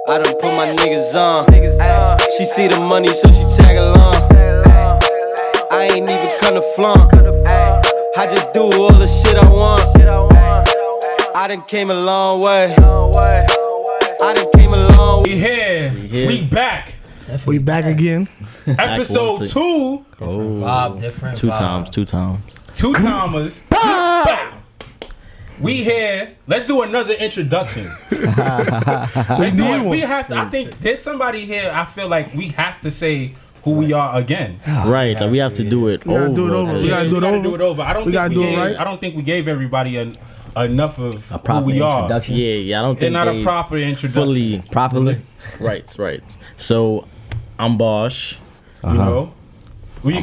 I done put my niggas on. She see the money, so she tag along. I ain't even come to flaunt. I just do all the shit I want. I done came a long way. I done came a long way. We here. We back. We back again. Episode 2. Different vibe, different Two vibe. times. Two commas. We here. Let's do another introduction. Let's do it. We have to. I think there's somebody here. I feel like we have to say who we are again. Right. We have to do it over. We gotta do it over. I don't think we gave everybody enough of A proper who we are. introduction. Yeah. I don't think Not they a proper introduction. Properly. Right. So, I'm Bosch. You know, we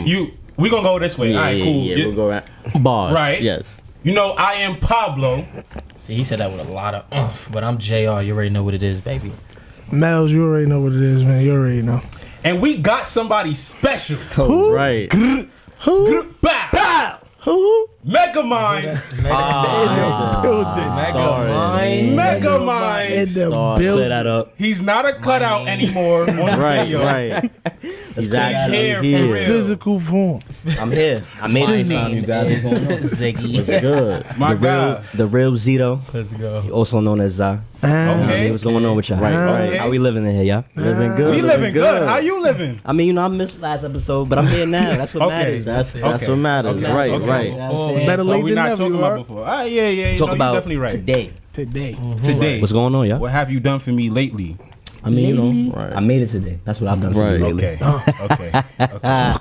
gonna go this way. All right, cool. Yeah, we'll go right. Bosch. Right. Yes. You know, I am Pablo. See, he said that with a lot of but I'm JR. You already know what it is, baby. Mel's, you already know what it is, man. You already know. And we got somebody special. Who? Right. Who? Bow. Who? Megamind. Megamind. In the Clear building. that up. He's not a cutout anymore on the video. Right. He's Here actually for here. real. Physical form. I'm here. I made it. My name is Ziggy. It's good. My God. The real Zito, Let's go. also known as Za. Okay. What's going on with y'all? Okay. How we living in here, y'all? Living good. We living good. How you living? I mean, I missed last episode, but I'm here now. That's what Okay. matters. That's what matters. Okay. Right. Okay. Right. You know what I'm saying? Better So late we're than not never, talking you about are. before. Yeah. You Talk know, about you're definitely right. today. Today. Today. What's going on, y'all? What have you done for me lately? I mean, you know, Right. I made it today. That's what I've done for Right. you lately. Okay. All right, Talk guys.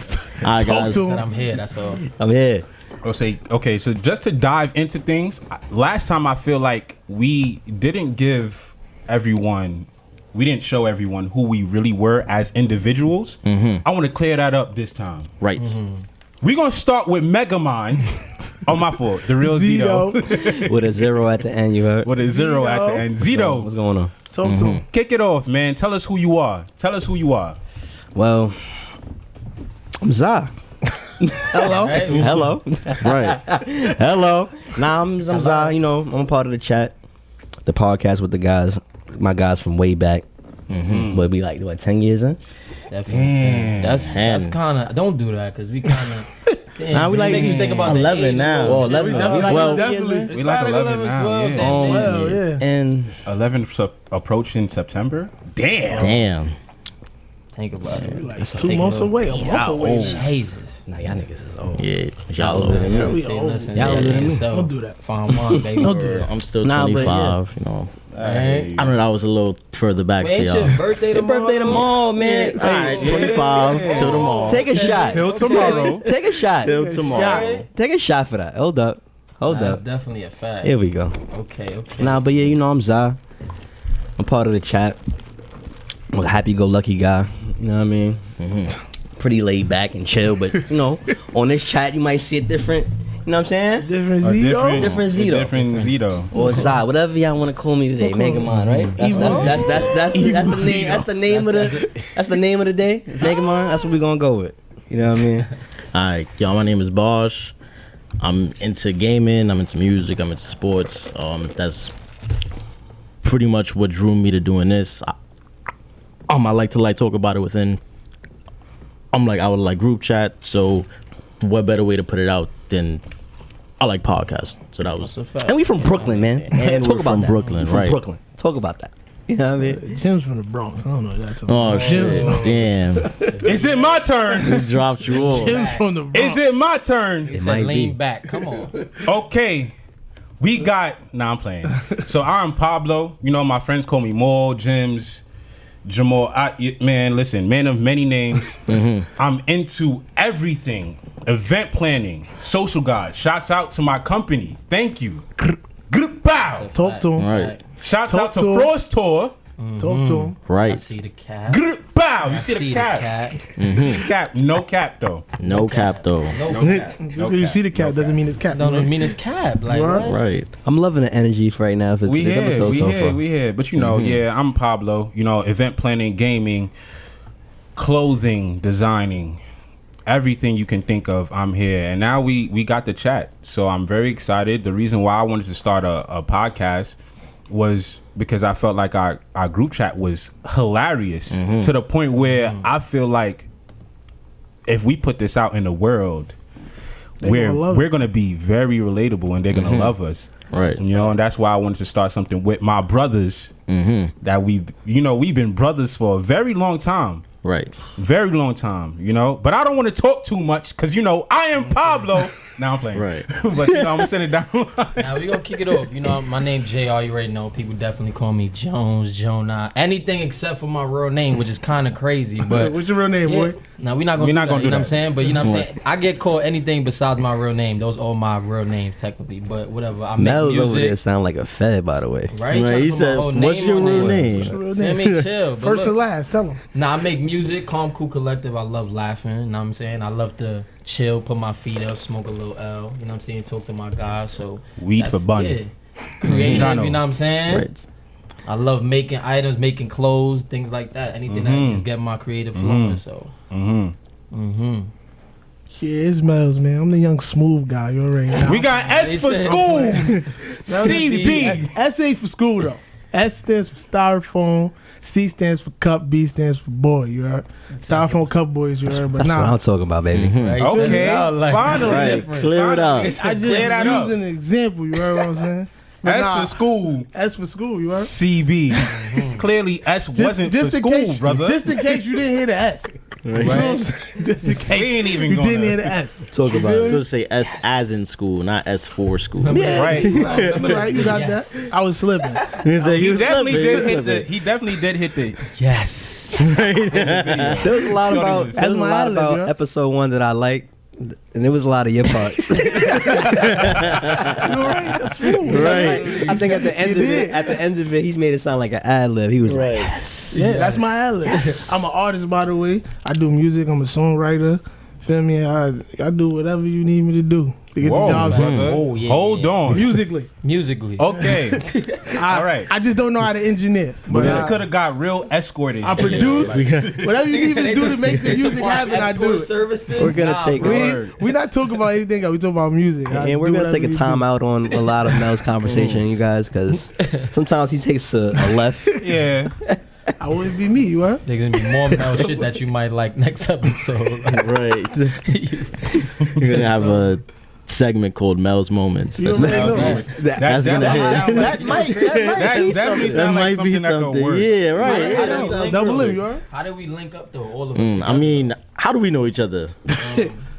to Said him. I'm here. That's all. I'm here. Okay, so just to dive into things, last time I feel like we didn't show everyone who we really were as individuals. I want to clear that up this time. Right. We're going to start with Megamind. Oh, my fault. The real Zito. With a 0 at the end, you heard? With a 0 at the end. Zito, What's going on? Talk to him. kick it off, man. Tell us who you are. Well, I'm Za. Hello. Hello. Right. Hello. Nah, I'm Za. You know, I'm a part of the chat, the podcast with the guys, my guys from way back. But we like, what, 10 years in? Definitely. That's Damn. kind of. Don't do that because we kind of. Nah, we like makes me think about 11 the age now. group. Oh, 11. Yeah, We like well, definitely. We like 11 now, 12, yeah. then Well, 10. yeah. And 11 approaching September. Damn. Think about it. Like 2 months away. A month away. Jesus. nah, y'all niggas is old. Yeah. Y'all Y'all older than older. me. Yeah, See, we listen, Y'all older than me. Don't do that. Fine wine, baby. Don't do that. I'm still Nah, but 25. You know. Hey. I don't know. I was a little further back for Ain't y'all. your birthday Your tomorrow? birthday tomorrow, man. All right. 25 till tomorrow. Take a shot. Till tomorrow. Take a shot. Till tomorrow. Take a shot for that. Hold up. That's definitely a fact. Here we go. Okay. Nah, but yeah, you know I'm Za. I'm part of the chat. I'm a happy-go-lucky guy. You know what I mean? Pretty laid back and chill, but you know, on this chat you might see a different. You know what I'm saying? Different A Zito. Different Zito. Different Zito. Or Za, whatever y'all want to call me today. Megamind, right? That's the name of the day. Megamind. That's what we're gonna go with. You know what I mean? All right, y'all. My name is Bosch. I'm into gaming. I'm into music. I'm into sports. That's pretty much what drew me to doing this. I like to talk about it within. I would like group chat. So, what better way to put it out than I like podcasts. So that was. That's a fact. And we from Brooklyn, man. And Talk we're about from that. Brooklyn, From right? Brooklyn. Talk about that. You know what I mean? Jim's from the Bronx. I don't know what y'all talking Oh about. shit! Damn, Is it my turn? we dropped you off. Jim's from the Bronx. Is it my turn? He said might lean be. back. Come on. Okay. We got. Nah, I'm playing. So I'm Pablo. You know, my friends call me Maul, Jims, Jamal. Man, listen, man of many names. I'm into everything. Event planning, social guide. Shouts out to my company. Thank you. Bow. Talk to him. Right. Shouts Talk out to to him. Frost Tour. Talk to him. I Right. see the cat. Bow. You I see the cap. cat. See the cap. No cap though. No cap though. No cap. cat. Just so you see the cat doesn't mean it's cat. Don't mean it's cap. Like Right. what? Right. I'm loving the energy for right now for We this here, episode so far. we here. But you know, yeah, I'm Pablo. You know, event planning, gaming, clothing, designing, everything you can think of. I'm here, and now we got the chat. So I'm very excited. The reason why I wanted to start a podcast was because I felt like our group chat was hilarious to the point where I feel like if we put this out in the world, we're gonna be very relatable and they're gonna love us. Right. You know, and that's why I wanted to start something with my brothers that we've been brothers for a very long time. Right. Very long time, you know. But I don't want to talk too much because, you know, I am Pablo. Now I'm playing. Right. But, you know, I'm going to send it down. Now we gonna kick it off. You know, my name JR. You already know. People definitely call me Jones, Jonah, anything except for my real name, which is kind of crazy. But What's your real name, boy? Now we're not gonna do that, do you know what I'm that. saying? But you know what I'm saying? I get called anything besides my real name. Those are all my real names technically. But whatever. I make Mel's over there music. sound like a fed, by the way. Right? Right, Trying to you put my said, whole what's your on real there. name? What's your real Feel name? me? Chill. But First and look, last, tell them. Nah, I make music, Calm Cool Collective. I love laughing, you know what I'm saying? I love to chill, put my feet up, smoke a little L, you know what I'm saying? Talk to my guys, so Weed for that's bunny. it. Creative, Jono. you know what I'm saying? Right. I love making items, making clothes, things like that. Anything that just get my creative flowing, so. Yeah, it's Mel's, man. I'm the young smooth guy. You already know. We got S for school. CB. S ain't for school, though. S stands for styrofoam. C stands for cup. B stands for boy. You heard? Styrofoam cup boys. You heard? But That's what nah, I'm talking about, baby. Right, send it Okay. out like- Finally. Right. Clear it up. I just Clear that up. using an example. You heard what I'm saying? But S nah, for school. S for school. You heard? CB. Clearly, S wasn't for in school, case, brother. Just in case you didn't hear the S. You know what I'm saying? Just in case We ain't even you gonna- didn't hear the S. Talk about feel it. me? Let's say S as in school, not S for school. Yeah, Right. right. You got Yes. that. I was slipping. He said He was definitely slipping, did was hit the. slipping. He definitely did hit the. Yes. There's a lot about That's there's a my lot ad-lib, about yo. episode 1 that I like, and there was a lot of your parts. You all right? That's smooth. Right. I think at the end of it, he's made it sound like an ad lib. He was like, Yeah, that's my ad-lib. I'm an artist, by the way. I do music. I'm a songwriter. Feel me? I do whatever you need me to do to get Whoa, the job done. brother. Oh, yeah, Hold yeah. on. Musically. Musically. Okay. All right. I just don't know how to engineer. But But this could have got real escorted. I produce. Whatever you need me to do to make the music happen, I do it. Services? We're gonna take bro. We not talking about anything else. We talking about music. I and we're do gonna whatever take a you time do. out on a lot of Mel's conversation, you guys, because sometimes he takes a left. Yeah. I wouldn't be me, you heard? There's gonna be more Mel shit that you might like next episode. Right. You're gonna have a segment called Mel's Moments. You That's, already know. that's gonna hit. That might be Definitely something. sound like might be something that could something. work. Yeah, How right. did we Yeah. link Double up? M, you heard? How did we link up though? All of us. I together? mean, how do we know each other?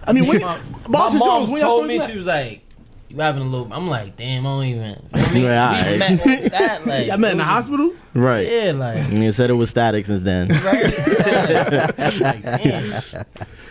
I mean, when my Boss mom Jones, when y'all told first me, met? she was like, "You having a little?" I'm like, "Damn, I don't even." I mean, Right, we alright. met off that like. Y'all met in the it was just- hospital? Right. Yeah, like. And you said it was static since then. Right? Like, damn.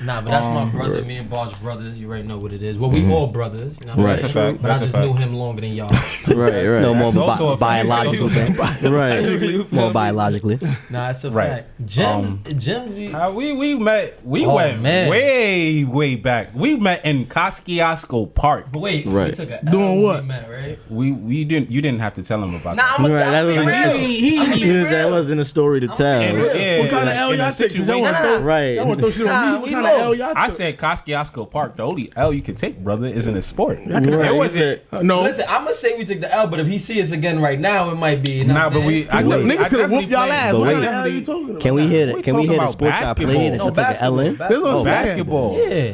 Nah, but that's my brother. Me and Boss brothers. You already know what it is. Well, we all brothers. You know what I'm Right. saying? That's a fact. But I That's a just fact. knew him longer than y'all. Right, right. No more That's also a fact. biological thing. Right. More biologically. Nah, it's a Right. fact. Gems. We met. We Oh, went man. way back. We met in Kosciuszko Park. But wait, so we Right. took a Doing L when what? We met, right? We didn't. You didn't have to tell him about Nah, that. I'm gonna Right, tell that you. wasn't- Real. That wasn't a story to tell. And, yeah, What kind of like, L in a y'all take? Y'all situation- want to throw, Right. y'all want to throw shit on Nah, me? What we kind know. of L y'all I took? said Kosciuszko Park. The only L you can take, brother, is in a sport. Right. It wasn't. No. Listen, I'm gonna say we took the L, but if he see us again right now, it might be. You know Nah, what but I'm we. saying? I Look, definitely- niggas could have I whooped y'all definitely ass. played- What wait. kind of L you talking about? Can we hear We it? Can we talking hear the about sports y'all played and basketball. y'all took an L in? That's what I'm saying. Basketball. Yeah.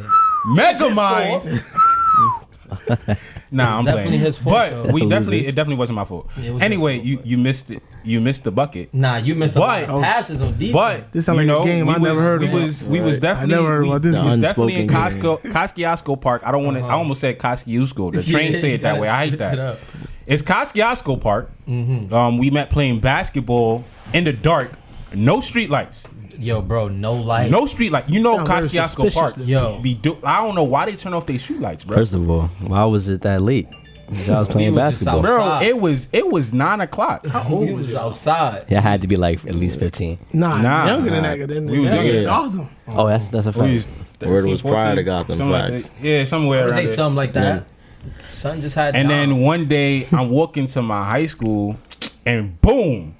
Megamind. Nah, I'm Definitely playing. his fault, But though. we The definitely, losers. it definitely wasn't my fault. Yeah, it was Anyway, your fault, you missed it. You missed the bucket. Nah, you missed a lot But- of passes on defense. But This sound you like a know, game we I never was- heard we about. was we was Right. definitely I never heard about this we game. was definitely in Unspoken Kosciuszko Park. I don't want to. I almost said Kosciuszko. The train say it that way. I hate that. It's Kosciuszko Park. We met playing basketball in the dark. No street lights. Yo, bro, no light. No street light. You know Sounds very Kosciuszko suspicious Park. to me. I don't know why they turn off their street lights, bro. First of all, why was it that late? I was playing We was just basketball. out- Bro, outside. it was 9 o'clock. He was outside. It had to be like at least 15. Nah, younger than nah. that. Then We was younger than younger. Gotham. Oh, that's a We fact. was Word was 13, prior to 14, Gotham something like Facts. that. Yeah, somewhere I would around say there. something like that. Son just had. And then down. one day I'm walking to my high school and boom,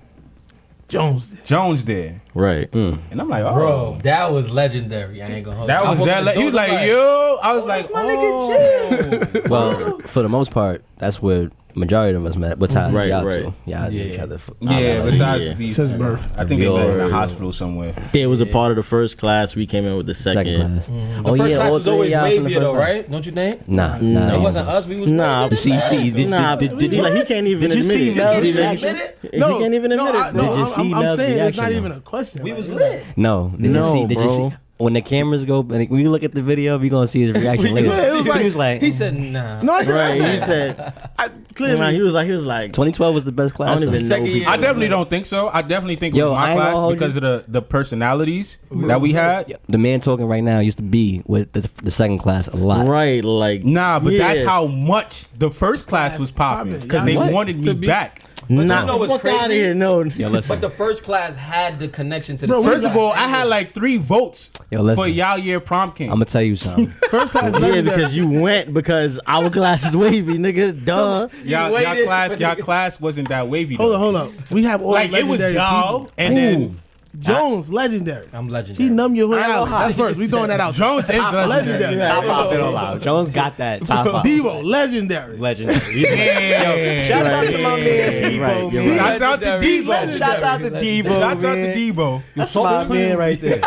Jones. Jones there. Right. And I'm like, oh. Bro, that was legendary. I ain't gonna hold That you. was I that. walked He was the doors, like, I'm yo. I was like, that's my oh. nigga Joe. Well, for the most part, that's where majority of us met. What time? Right, Y'all right. two. Y'all knew each Yeah. other. Yeah, besides Yeah. these, Since birth. I think We they met all- in a hospital somewhere. They was a part of the first class. We came in with the second. Second class. The first class all was three always y'all from the wavy first though, class. right? Don't you think? Nah, No. It wasn't us. We was Nah, wavy. You see, Nah, did he, like, he can't even did you admit see it. Mel's He reaction? He can't even admit it. No, Did you see I'm Mel's saying it's reaction, not though? even a question. We like, was it's lit. No, did No, you see? Did you bro. see? When the cameras go, and when you look at the video, we gonna see his reaction later. it was like- he was like, He said, "Nah." No, I Right, he said. said. I, clearly, Nah, he was like. 2012 was the best class. I don't though. even know. Second people. year. I definitely don't think so. I definitely think it Yo, was I my ain't gonna class hold because you. of the personalities that we had. The man talking right now used to be with the second class a lot. Right, like Nah, but that's yeah. how much the first class was popping Poppin'. because they What? wanted To me be- back. you Nah, know what's fuck out of crazy? here, no. Yo, listen. But the first class had the connection to the Bro, second First of class. all, I had like 3 votes Yo, listen. for y'all year prom king. I'm gonna tell you something. first class Yeah, legendary. because you went because our class is wavy, nigga. Duh. y'all waited. class wasn't that wavy. Hold though. on, hold on. We have all Like it was legendary y'all, people. and then Jones, legendary. I'm legendary. He numb your hood I ain't out. gonna lie. That's first. We throwing that out. Jones is legendary. legendary. Top 5 been allowed. Jones got that top 5. Devo, legendary. Legendary. Yeah. Shout out to my man Debo. Right, you're man. right. Shouts out to Debo. Shout out to Debo. Shouts out to man. Debo. That's my man right there.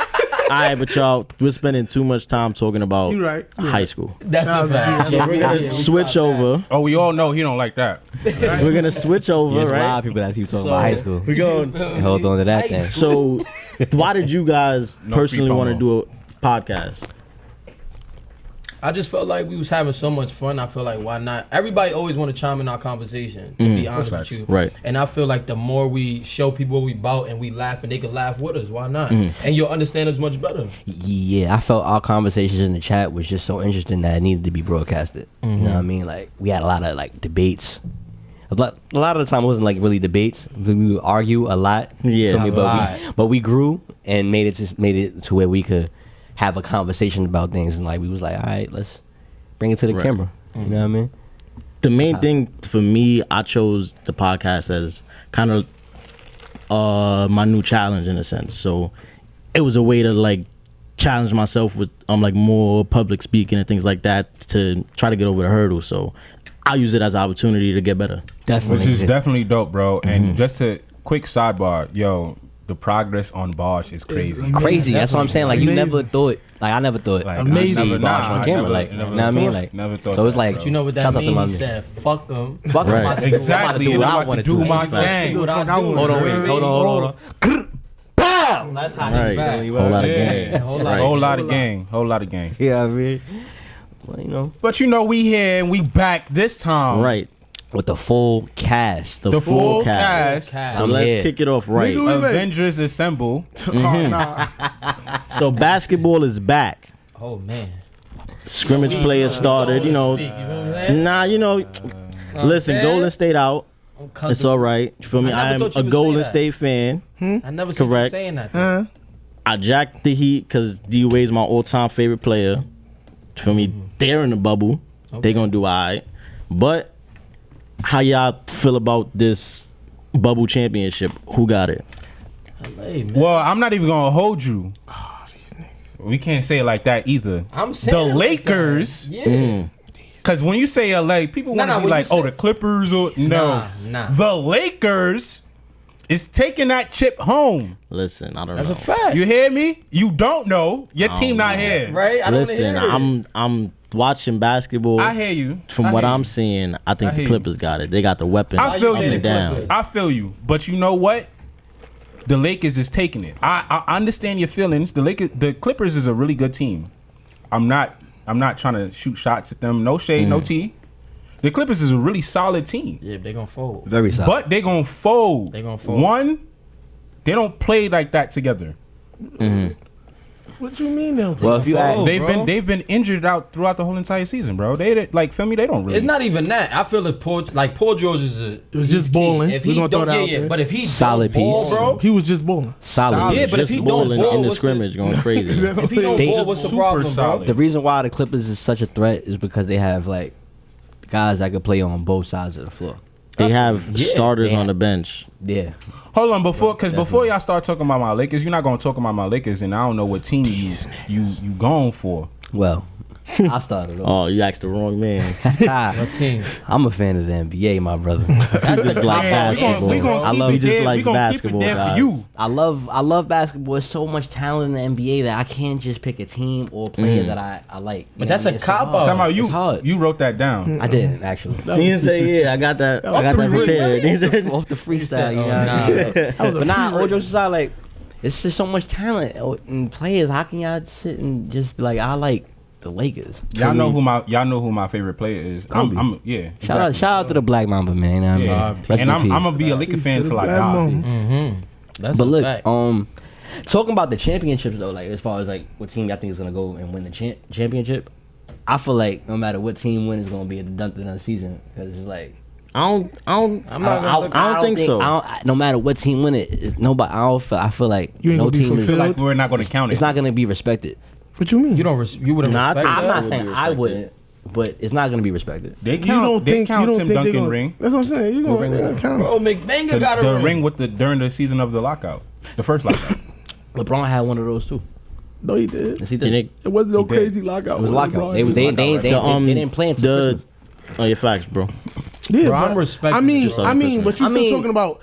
All right, but y'all, we're spending too much time talking about You right. You high right. school. That's a Nah, fact. yeah, So we're gonna we switch stopped over. Oh, we all know he don't like that. We're gonna switch over, There's a lot right? of people that keep talking about high school. We're going. Hold on to that thing. So, why did you guys No personally free want to promo. do a podcast? I just felt like we was having so much fun. I feel like why not? Everybody always want to chime in our conversation. To be honest with you, Right. And I feel like the more we show people what we about and we laugh and they can laugh with us, why not? And you'll understand us much better. Yeah, I felt our conversations in the chat was just so interesting that it needed to be broadcasted. You know what I mean? Like we had a lot of like debates. A lot of the time it wasn't like really debates. We would argue a lot. Yeah. feel me? A lot. But we grew and made it to where we could have a conversation about things, and like we was like, all right, let's bring it to the Right. camera. You know what I mean? The main thing for me, I chose the podcast as kind of my new challenge in a sense. So it was a way to like challenge myself with like more public speaking and things like that to try to get over the hurdle. So I use it as an opportunity to get better. Definitely. Which is definitely dope, bro. And just a quick sidebar, yo, the progress on Bosch is crazy. crazy. That's what I'm saying. Like you Amazing. never thought. Like I never thought. Like, Amazing. I never, Bosch nah, on I camera. never- Like, never you know what I mean? thought- Like, never thought so it's that, like, bro. You know what that shout out to means? my He man. said, "Fuck them." Fuck 'em. Right. Exactly. I'm And about I'm to about to do do what my I wanna do. thing. What I Fuck, I do. wanna Hold on, do. wait. Hold on. Bam! That's how Right. Fact. Whole lot of Yeah. game. Whole Right. lot. Whole lot of gang. Whole lot of gang. Yeah, I mean, well, you know, But you know, we here and we back this time. Right. with the full cast. The, The full full cast. cast. So I'm let's here. kick it off right. Nigga, we made- Avengers assemble. Oh, nah. So basketball is back. Oh man. Scrimmage players started. You know, Speak, you know what I'm saying? nah. You know, listen. man. Golden State out. I'm It's comfortable. all right. You feel me? I I never am thought you a would say Golden that. State fan. I never seen you Correct. saying that. Huh? I jacked the Heat because D Wade's my all-time favorite player. For me, they're in the bubble. They gonna do all right. But how y'all feel about this bubble championship? Who got it? Hey, man. Well, I'm not even gonna hold you. We can't say it like that either. I'm saying The it like that. Lakers. Yeah. Because when you say LA, people want to be when like, you oh, say- the Clippers or no. Nah. The Lakers is taking that chip home. Listen, I don't That's know. a fact. You hear me? You don't know. Your I team don't not know. here. Right? I don't Listen, hear it. I'm watching basketball. I hear you. From I what hear I'm you. seeing, I think I the hear you. Clippers got it. They got the weapon. I feel up you. and down. Clippers. I feel you. But you know what? The Lakers is taking it. I understand your feelings. The Clippers is a really good team. I'm not trying to shoot shots at them. No shade, no tea. The Clippers is a really solid team. Yeah, they gonna fold. Very solid. But they gonna fold. They gonna fold. One, they don't play like that together. What you mean though? well, if you Oh, ask, bro. They've been injured out throughout the whole entire season, bro. They like feel me. They don't really. It's not even that. I feel if Paul George is a. was he's just key. balling. If We he gonna throw don't, that yeah, out yeah. there. But if he's Solid ball, piece. bro. He was just balling. solid. Yeah, but if Just he don't balling ball, in the what's scrimmage, going crazy. If he don't They ball, just what's the super problem, bro? solid. The reason why the Clippers is such a threat is because they have like guys that could play on both sides of the floor. They have Yeah. starters Yeah. on the bench. Yeah. Hold on, before Definitely. y'all start talking about my Lakers, you're not gonna talk about my Lakers, and I don't know what team you going for. Well, I started off. Oh, you asked the wrong man. What team? I'm a fan of the NBA, my brother. That's just like basketball. We gonna I keep love- it he just there. likes We gonna basketball, keep it there guys. for you. I love basketball. There's so much talent in the NBA that I can't just pick a team or player that I like. You But know that's what I a mean? It's cop so hard. out. Talking about It's hard. you wrote that down. I didn't actually. He didn't say, yeah, I got that. I got that pretty prepared. He said, Off the freestyle, said, you know oh, what I mean? That was a But nah, pre-written. all jokes aside, like, it's just so much talent and players. How can y'all sit and just be like, I like the Lakers? Y'all know who my favorite player is. Kobe. Yeah. Shout out to the Black Mamba, man. You know what I mean? Yeah. Rest And in I'm peace. gonna be a Laker Peace fan to till the I Black die. Mamba. Mm-hmm. That's But a look, fact. talking about the championships though, like as far as like what team y'all think is gonna go and win the championship, I feel like no matter what team wins, it's gonna be at the dunk of the season because it's like I don't think so. No matter what team win it, nobody. I feel like You ain't no gonna be team is. fulfilled? Like we're not gonna count it. It's not gonna be respected. What you mean? You wouldn't Nah, I respect think- I'm that? not would saying be I respected. wouldn't, but it's not gonna be respected. They You count. don't They think count you don't Tim think they're Duncan gonna, ring. That's what I'm saying. You gonna count Bro, McBanger got a The ring. ring with during the season of the lockout, the first lockout. LeBron had one of those too. No, he did. Yes, he And did. it- It wasn't no He did. crazy lockout. It was with lockout. LeBron. They didn't play until the Christmas. oh, your facts, bro. Yeah, Bro, I'm but respecting I mean, it. I mean, but you're I still mean- talking about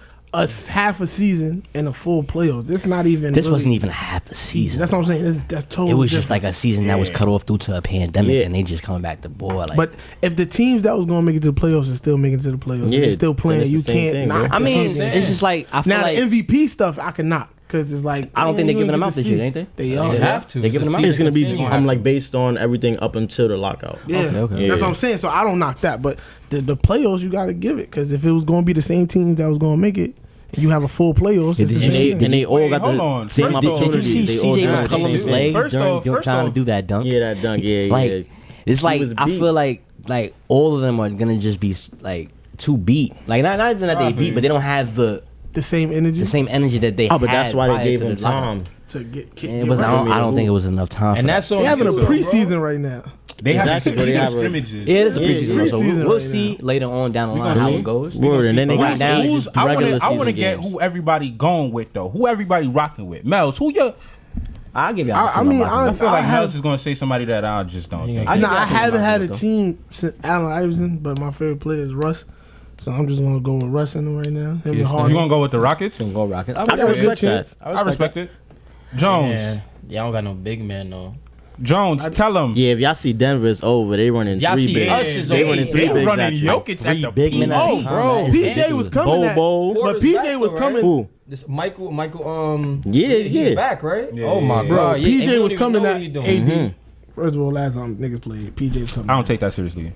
half a season and a full playoffs. This not even. This really, wasn't even half a season. That's what I'm saying. That's totally. It was just different. like a season that was cut off due to a pandemic, Yeah. and they just coming back to ball. Like, But if the teams that was going to make it to the playoffs are still making it to the playoffs, Yeah, they're still then playing. it's You the same can't thing, knock. bro. I the mean, teams. it's just like I feel Now like the MVP stuff I can knock because it's like I don't think they're you giving them get out to this see. year, ain't they? They They are. have to. They giving them out? It's gonna be Continue. I'm like based on everything up until the lockout. Yeah, Okay. that's what I'm saying. So I don't knock that, but the playoffs you got to give it because if it was going to be the same teams that was going to make it, and you have a full playoffs. It's the And same thing. they all Wait, got hold the on. same First off, Did you opportunities. see They all CJ got the same McCollum's thing. legs First off- trying to do that dunk? Yeah, that dunk. Yeah, Like yeah. it's like was I beat. feel like all of them are gonna just be like too beat. Like not even that they beat, but they don't have the same energy same energy that they. Oh, but had that's why prior they gave to him the lockout. time. to get. And it was, I don't think it was enough time. For And that. that's on They having a you, bro. preseason right now. They have Exactly, but they have a- scrimmages. Yeah, it is a Yeah, preseason, yeah. so Preseason we'll right see later on down the line gonna how see. it goes. Word, and then they Right got now, now. it's I want regular to season get games. who everybody going with though. Who everybody rocking with? Mel's. Who you? I'll give you. I mean, I feel like I have- Mel's is gonna say somebody that I just don't think. I I think I haven't think had a about it, team since Allen Iverson, but my favorite player is Russ. So I'm just gonna go with Russ in them right now. Him and You Harden. gonna go with the Rockets? Gonna go Rockets. I can respect that. I respect it. Jones. Yeah. Y'all don't got no big man though. Jones, tell him. Yeah, if y'all see Denver, it's over. They running Y'all three see bigs. us is They over. running They three bigs. running at you. Jokic at Three the big men. peak. at a Oh, time, bro, man. PJ was coming at, Bobo. but Porter's PJ back was though, coming. right? Who? This Michael, Yeah, he's yeah. back, right? Yeah, Oh my yeah, Bro, god, yeah, and we PJ don't was even coming know at what he doing. AD. First of all, last time niggas played, PJ was coming. I don't at. take that seriously.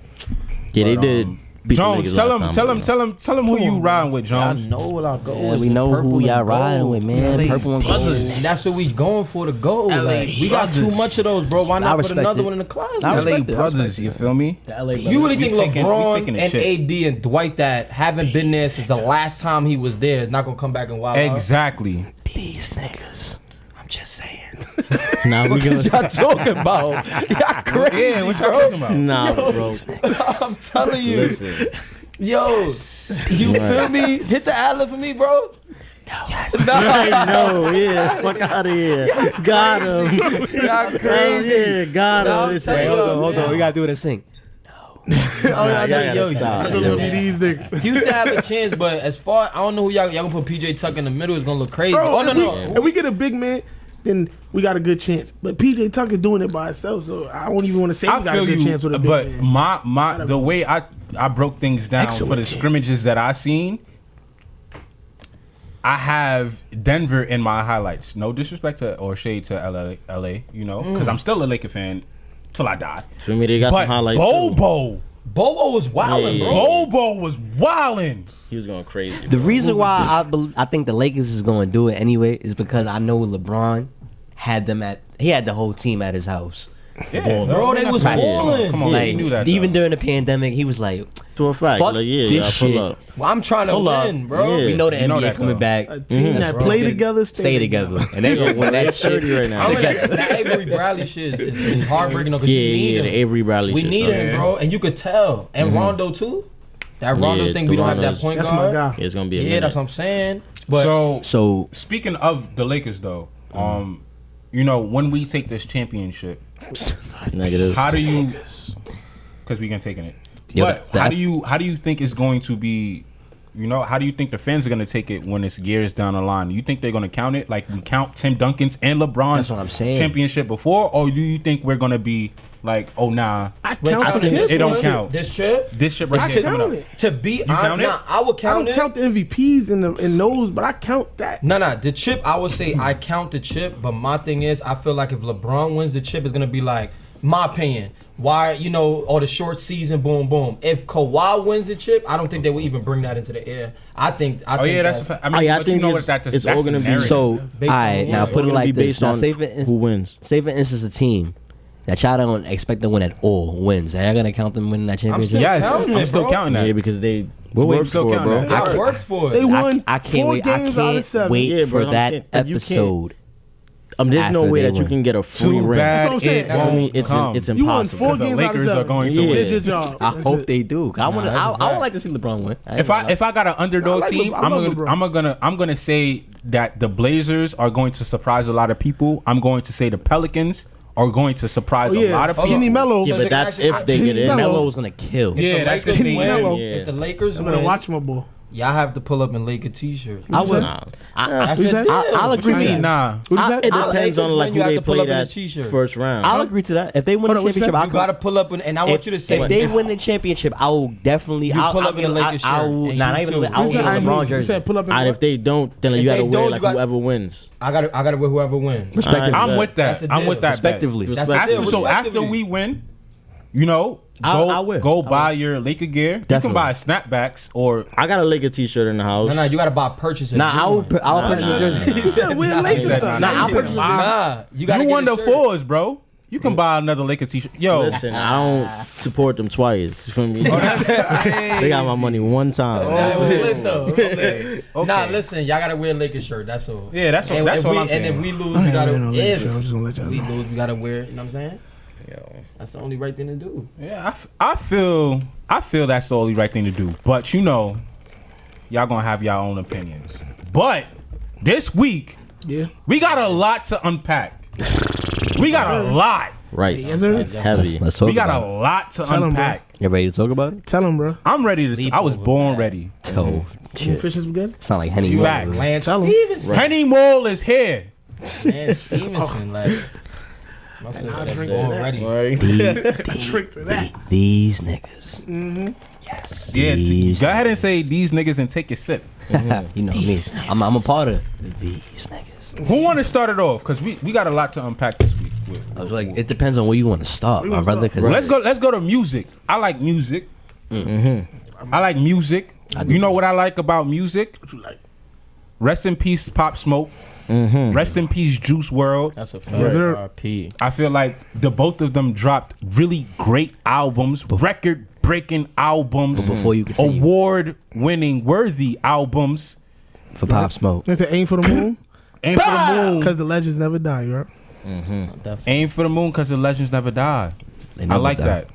Yeah, they But, did. beat the Jones, Lakers tell last him, time, tell but, him, tell him, tell him who you riding with, Y'all Jones. know what I go Yeah, with. we know Purple who and y'all riding gold. with, man. LA Purple and gold. brothers. And that's what we going for, the gold. Like, we got too much of those, bro. Why I not put respect another it. one in the closet? I LA respect it, I brothers, respect you it. feel me? The LA You really We think taking- we LeBron taking the and shit. AD and Dwight that haven't been there since the last time he was there is not gonna come back and wild out? Exactly. These niggas. I'm just saying. Nah, we What gonna. y'all talking about? Y'all crazy, Yeah, what y'all bro. talking about? Nah, bro. I'm telling you. Listen. Yo, you feel me? Hit the ad for me, bro. Yes. I know, yeah. Fuck out of here. Got him. Y'all Oh, crazy. yeah, got Nah, him. I'm Listen, telling Hold on, you. hold on. We gotta do the sync. Oh, yeah, y'all gotta yo, stop. It's gonna be these niggas. Houston have a chance, but as far I don't know who y'all gonna put PJ Tucker in the middle. It's gonna look crazy. Bro, Oh no, if we, no. if we get a big man, then we got a good chance. But PJ Tucker doing it by himself, so I don't even want to say we I got a feel good you, chance with a big but man. my the way I broke things down for Excellent the chance. scrimmages that I seen, I have Denver in my highlights. No disrespect to or shade to LA, you know, because I'm still a Laker fan till I die. For me, they got But some highlights. too. Bobo was wilding, Yeah, bro. Bobo was wilding. He was going crazy. The reason why I think the Lakers is going to do it anyway is because I know LeBron had them he had the whole team at his house. Yeah, Bro, they was balling. Come on, Like, you knew that. even though. during the pandemic, he was like, To a fact. Fuck Like, yeah, this y'all pull shit. up. Well, I'm trying to Hold up. win, bro. Yeah. we know the You know NBA that, coming though. back. A team that bro. play together, Stay together. And they gonna win that That's 30 shit. right now. I mean, that Avery Bradley shit is heartbreaking though, because Yeah, you need yeah, him. the Avery Bradley We shit. need so- him, bro, and you could tell. And Rondo too. That Rondo Yeah, thing, we don't have that Rondo's- point That's my guard. guy. Yeah, it's gonna be a Yeah, minute. that's what I'm saying. But So So speaking of the Lakers, though, you know, when we take this championship, Negative. how do you? Because we can taking it. Yo, But how do you think it's going to be? You know, how do you think the fans are going to take it when it's years down the line? Do you think they're going to count it like we count Tim Duncan's and LeBron's That's what I'm saying. championship before, or do you think we're going to be like, oh nah, I count the it chips. don't count. This chip. This shit right I here count coming up. it. To be count it? honest, I would I count don't it. count the MVPs in those, but I count that. No, the chip. I would say I count the chip, but my thing is, I feel like if LeBron wins the chip, it's gonna be like, my opinion. Why, you know, or the short season, boom, boom. If Kawhi wins the chip, I don't think they would even bring that into the air. I think Oh think yeah, that's a fact. I mean, I but think you know it's- what? That's it's all that's gonna the be narrative. so. Oh, All Based on right, who now wins. put it It'll be like this. based Now, on say for who wins. Say for instance, a team that y'all don't expect to win at all wins. Are y'all gonna count them winning that championship? still Yes, counting I'm it, still bro. counting that. Yeah, because they We're worked still for it, counting bro. that. I worked for They it. won I can't 4 wait. I games out of can't 7. wait Yeah, bro, for I'm that saying that you can't- episode. There's no After way they that you win. can get a free Too ring. bad That's what I'm saying. it That's won't what It's come. it's You won impossible. 4 Because the games out of Lakers 7. are going to Yeah. win. Did your job. I That's hope it. they do. I want. that's a I would fact. like to see LeBron win. If I got an underdog I like team, LeBron. I love LeBron. I'm gonna say that the Blazers are going to surprise a lot of people. I'm going to say the Pelicans are going to surprise Oh, a lot of yeah. people. Skinny Mello. Yeah, but that's if they get in. Melo. Melo's gonna kill. Yeah, If the that's Lakers the thing. win, Melo. Yeah. If the Lakers I'm gonna win, watch my boy. y'all have to pull up in Laker t-shirts. I would. Nah. That's Who's a that? deal. I'll What you agree to mean, that. nah? Who's I- that? It Our depends Lakers on like win, who you have they to pull played up in a at t-shirt. first round. I'll agree to that. If they win Hold the on, what's championship, that? I'll You gotta pull up, and I want you to say, If they win the championship, I will definitely. You pull up in a Lakers shirt, I will. and Nah, you not even. too. I will You get a said- LeBron you jersey. said pull up in And what? if they don't, then If you gotta they wear don't, like you got- whoever wins. I gotta wear whoever wins. Respectively. I'm with That's that. a I'm deal. with that. bet. Respectively. That's a After, deal. so after Respectively. we win, you know, I'll wear. go I'll buy wear. your Laker gear. You Definitely. can buy snapbacks or I got a Laker t-shirt in the house. No, you gotta buy purchase. a Nah, new I'll one. purchase a jersey. He said we're Lakers said stuff. nah. Nah, I'll He said purchase a buy. Nah, you gotta you get won a the shirt. fours, bro. You can buy another Laker t-shirt. Yo, Listen, I don't support them twice. You feel me? They got my money one time. That's lit though. Okay. Okay. Nah, listen, y'all gotta wear a Lakers shirt. That's all. Yeah, that's all- that's if all we, I'm And saying. if we lose, I we ain't gotta. wearing no Lakers If shirt. I'm just gonna let y'all we know. lose, we gotta wear it. You know what I'm saying? That's the only right thing to do. yeah, I feel that's the only right thing to do. But you know, y'all gonna have your own opinions. But this week, Yeah. we got a lot to unpack. We got a lot. Right. Yes, sir. It's heavy. Let's talk We got about a lot to Tell 'em, unpack. it. You ready to talk about it? Tell him, bro. I'm ready to. I was Sleepover, born man. ready. Oh, shit. Fish and spaghetti. Sound like Henny. Facts. Rose. Lance Tell 'em. Stevenson. Henny Mole is here. Lance Stevenson, like. My son I'll said drink to that. already. Trick to that. These niggas. Yes. Yeah, These go ahead and say these niggas and take a sip. You know me. I'm a part of these niggas. Who want to start it off? Because we got a lot to unpack this week. I was like, it depends on where you want to start, my brother. Cause Let's go to music. I like music. I like music. You know what I like about music? What you like? Rest in peace, Pop Smoke. Rest in peace, Juice World. That's a Yes, sir. fact. RP. I feel like the both of them dropped really great albums, record-breaking albums, before you continue, award-winning, worthy albums. for Pop Smoke, They say aim for the moon Aim for the moon. because the legends never die, right? Definitely. Aim for the moon because the legends never die. They I never like die. that.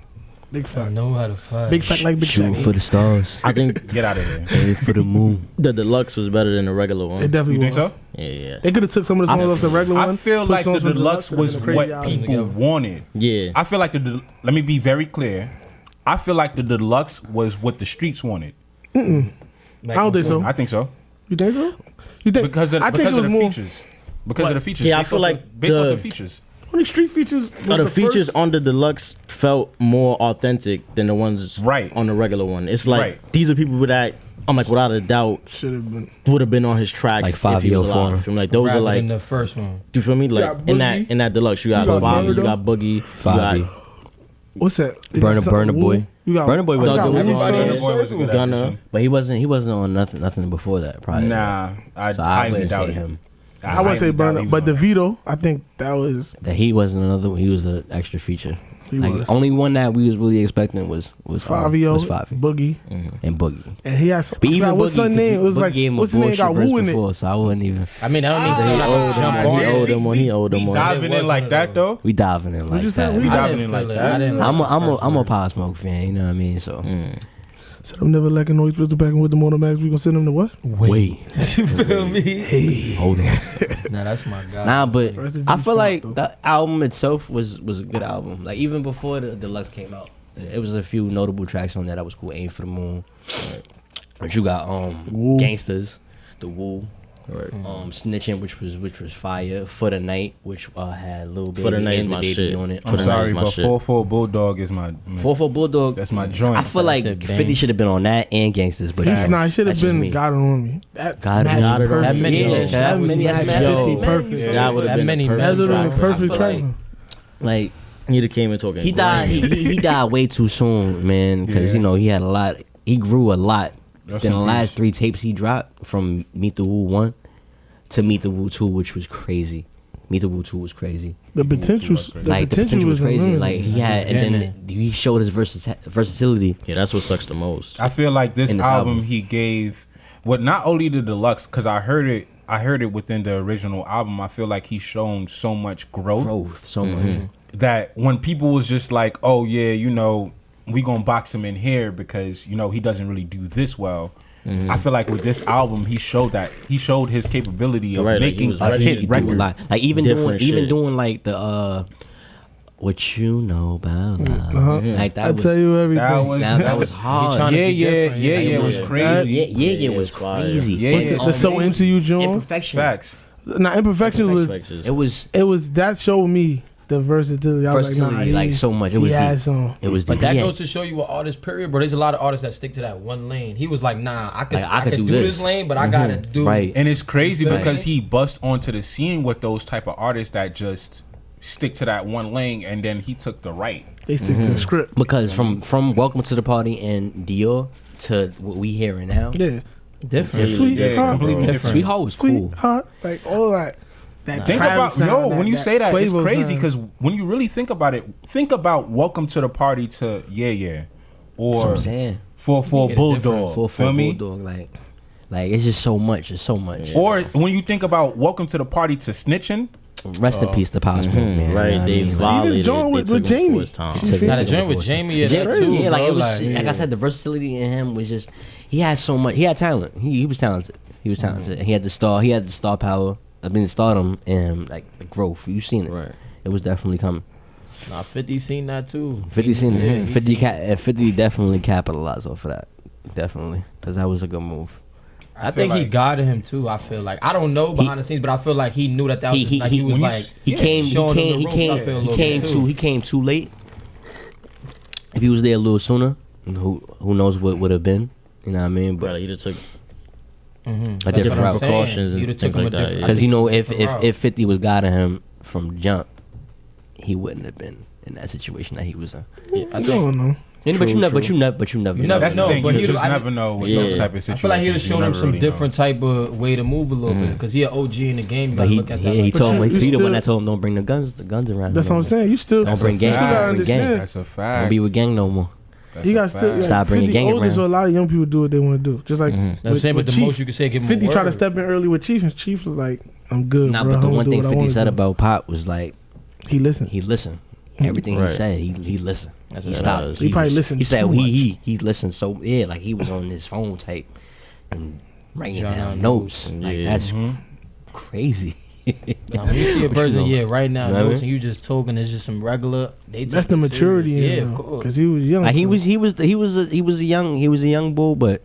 Big I fact. know how to fight. Big fact like Big Shooting Shaq. for the stars, I think Get out of here. aim for the moon. the deluxe was better than the regular It one. definitely You think was. so? Yeah. They could have took some of the songs off the regular one. I feel put like the songs from deluxe and was it's a crazy what album. people wanted. Yeah. I feel like let me be very clear. I feel like the deluxe was what the streets wanted. I don't think so. I think so. You think so? You think Because of, I think because it of was the more features. Because of the features. Yeah, I Based feel off like based off the- the features. only street features. Was The the features first, on the deluxe felt more authentic than the ones Right. on the regular one. It's like Right. these are people that I'm like without a doubt should have been. would have been on his tracks Like if he was 5 alive. Year You feel me? Like those are like in the first one. you feel me? Like got in that Boogie. deluxe you got You got Five, you Murder. got Boogie, you Favi. got What's that? They Burna got something Boy. Wu. You got Burna Boy was you got Thug Wu Everybody Son. is- Boy was a good Gunna. addition. But he wasn't on nothing before that. Probably. Nah, I So I highly wouldn't doubt say it. him. I wouldn't say highly doubt he Burna, was but on it. DeVito, I think that was That he wasn't another. He was an extra feature. he Like was. only one that we was really expecting was Fabio, was Favi Boogie, and Boogie. and he had some. But even what's Boogie, his name? It was like what's his name? Got Wu in it. before, so I wouldn't even. I mean, I don't mean he to owed jump him, on he it. owed him one, he owed him one. Diving in like that though. We diving in like you say? that. We diving I didn't in like feel it. that. I didn't like I'm the a first I'm a verse. Pop Smoke fan. You know what I mean? So Said I'm never lacking noise pistol packing with the automatics. We gonna send him to what? Wait. You feel me? Hey, hold on. Nah, that's my guy. Nah, but Rest in I peace, feel like Frank, though. the album itself was a good album. Like even before the deluxe came out, it was a few notable tracks on there that was cool. Aim for the Moon. But you got Woo. Gangsters, the Woo. Snitching, which was fire. For the Night, which had Lil Baby For the Night is and the my Baby shit. on it. For I'm the sorry, Night is my but shit. 4-4 Bulldog is my 4-4 Bulldog. that's my joint. I feel like That's it, 50 bang. should have been on that and Gangsters, but He's not. He should have that's just been me. got it on me. That Got it match on was me. perfect. That many- Yeah, yeah, that that many many- match that's 50 mad. perfect. Yeah. That would That have been many a That's perfect literally track. a perfect I track. feel Like He'd have came in talking. he died. He died way too soon, man. Because Yeah. he had a lot. He grew a lot. Rest Then in the last peace. 3 tapes he dropped from Meet the Woo 1 to Meet the Woo 2, which was crazy. Meet the Woo 2 was crazy. The potential, was crazy. Like the potential was crazy. unlimited. Like he had, and then he showed his versatility. Yeah, that's what sucks the most. I feel like this In this album album. he gave what not only the deluxe because I heard it within the original album. I feel like he's shown so much growth So much. that when people was just like, oh yeah, we gonna box him in here because he doesn't really do this well. I feel like with this album he showed his capability of Right, like, he making was a ready to hit do record. Like even Different shit. doing like the what you know about love. Like that I was, tell you everything. that was hard. trying to Yeah, be yeah, different. yeah, Like, it was That- crazy. Yeah, was it's fire. crazy. Yeah, And, yeah. The So Into You, John. Imperfections. Facts. Now, Imperfection was It was that showed me the versatility. I was versatility, like, like so much. It was he had deep. some. It was But deep. that He had- goes to show you an artist, period, bro. There's a lot of artists that stick to that one lane. He was like, nah, I could do this lane, but I gotta do Right. And it's crazy You feel because me? he bust onto the scene with those type of artists that just stick to that one lane, and then he took the right. They stick to the script. because from Welcome to the Party and Dior to what we hearing now, Yeah, different. Sweet Yeah, heart, completely different. Sweet Hole was cool. Sweetheart, like all that. That Think Travis about sound, when you say that, it's Quavo crazy sound. because when you really think about it, think about Welcome to the Party to Yeah, That's or what I'm saying. 4-4 Make it a Bulldog. difference. Full Feel me? Bulldog, like it's just so much. It's so much. Or when you think about Welcome to the Party to Snitching, Rest in peace to Pop Smoke, man. Right, You know what I they mean? Like, violated. Even John They with took him Jamie. before his time. She Took it featured- Now the to joint with force. Jamie, yeah, Yeah, that too, yeah, like bro, it was. Like I said, the versatility in him was just. He had so much. He had talent. He was talented. He was talented. He had the star. He had the star power. I mean, the stardom and him, like the growth. You seen it. Right. It was definitely coming. Nah, 50 seen that too. 50 seen Yeah, it. he 50 seen- 50 definitely capitalized off of that. Definitely, because that was a good move. I think he guided him too. I feel like I don't know behind the scenes, but I feel like he knew that was just, like, he was when you like He came. He showing him came. the He ropes, came. I feel a He little came bit, too. too. He came too late. If he was there a little sooner, who knows what would have been? You know what I mean? But Brother, he just took a That's different what I'm route. saying. precautions and You'd have things took him like a that, different- yeah. I Because think you know, it's a if different route. 50 was guiding him from jump, he wouldn't have been in that situation that he was in. I don't know. But you never You never know. that's the No, thing. but You he just was- I- never know with Yeah. those type of I situations. feel like he just You showed him never some really know. different type of way to move a little bit because he an OG in the game. You But gotta he, look at that. he like told you- him you he the one still- that told him don't bring the guns around. That's no what I'm more. saying. You still, Don't bring you gang. still gotta Don't bring gang. understand. That's a Don't fact. be with gang no more. That's You a got still fact. Stop bringing 50 gang older, around. so a lot of young people do what they want to do. Just like That's what I'm saying, but the Chief. most you can say, give him 50 a tried to word. step in early with Chief, and Chief was like, "I'm good, Nah, bro. but the I'm one gonna do thing what I 50 wanna said do." about Pop was like He listened. he listened. Everything Right. he said, he listened. That's He what stopped. it is. He probably listened He said too he listened so like he was on his phone tape and writing Jotting down down notes. notes. Like Yeah. that's crazy. Now, when you see a person, know. yeah, right now, You know what I notes and you just talking, it's just some regular. They That's take the it maturity, serious. in Yeah, him, of course. because he was young. Like he was a young bull, but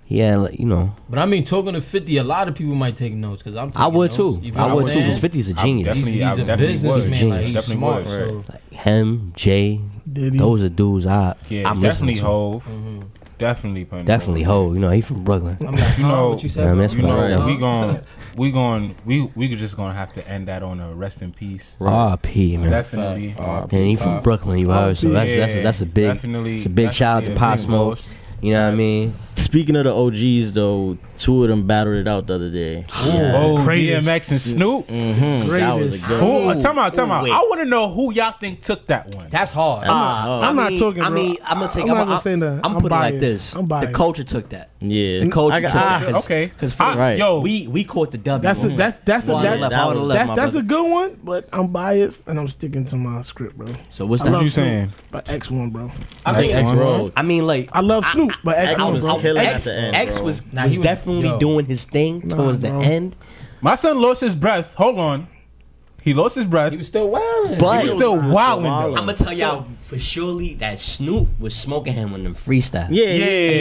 yeah, like, you know, But I mean, talking to 50, a lot of people might take notes because I'm. I taking would notes. too. You feel I what would I'm too. saying? Because 50's a genius. definitely- He's I a definitely businessman. would. Like, he's Definitely smart. would. So Like him, Jay, Did he? those are dudes Yeah, I'm definitely listening to. Hove. Definitely putting Definitely Ho. You know, he from Brooklyn. I'm like, You know- what you said? Yeah, bro? that's You what I know, think. we just gonna have to end that on a rest in peace. R.P. man. Definitely. And he from Brooklyn, you heard. So that's a big, definitely, it's a big shout out to definitely a Pop big Smoke. boss. You know what I mean? Speaking of the OGs, though, two of them battled it out the other day. Oh, Greatest. DMX and Snoop. That was a good Who? one. Time out. wait. I want to know who y'all think took that one. That's hard. I'm not talking. I Bro. mean, I'm gonna take. I'm not gonna say that. I'm I'm putting it like biased. this. I'm biased. The culture took that. Yeah, The culture. Okay. Because Right. Yo, we caught the W. That's That's a good one, but I'm biased and I'm sticking to my script, bro. So what's I that? love you Snoop, saying? but X1, bro. I think X1. X1. I mean, like I love Snoop, but X X1, was bro. killing X, at the end, X bro. was, Nah, was he was- definitely yo. doing his thing towards the bro. end. My son lost his breath. Hold on. He lost his breath. He was still wilding. But He was still wilding though. I'm gonna tell y'all for surely that Snoop was smoking him on them freestyle. Yeah,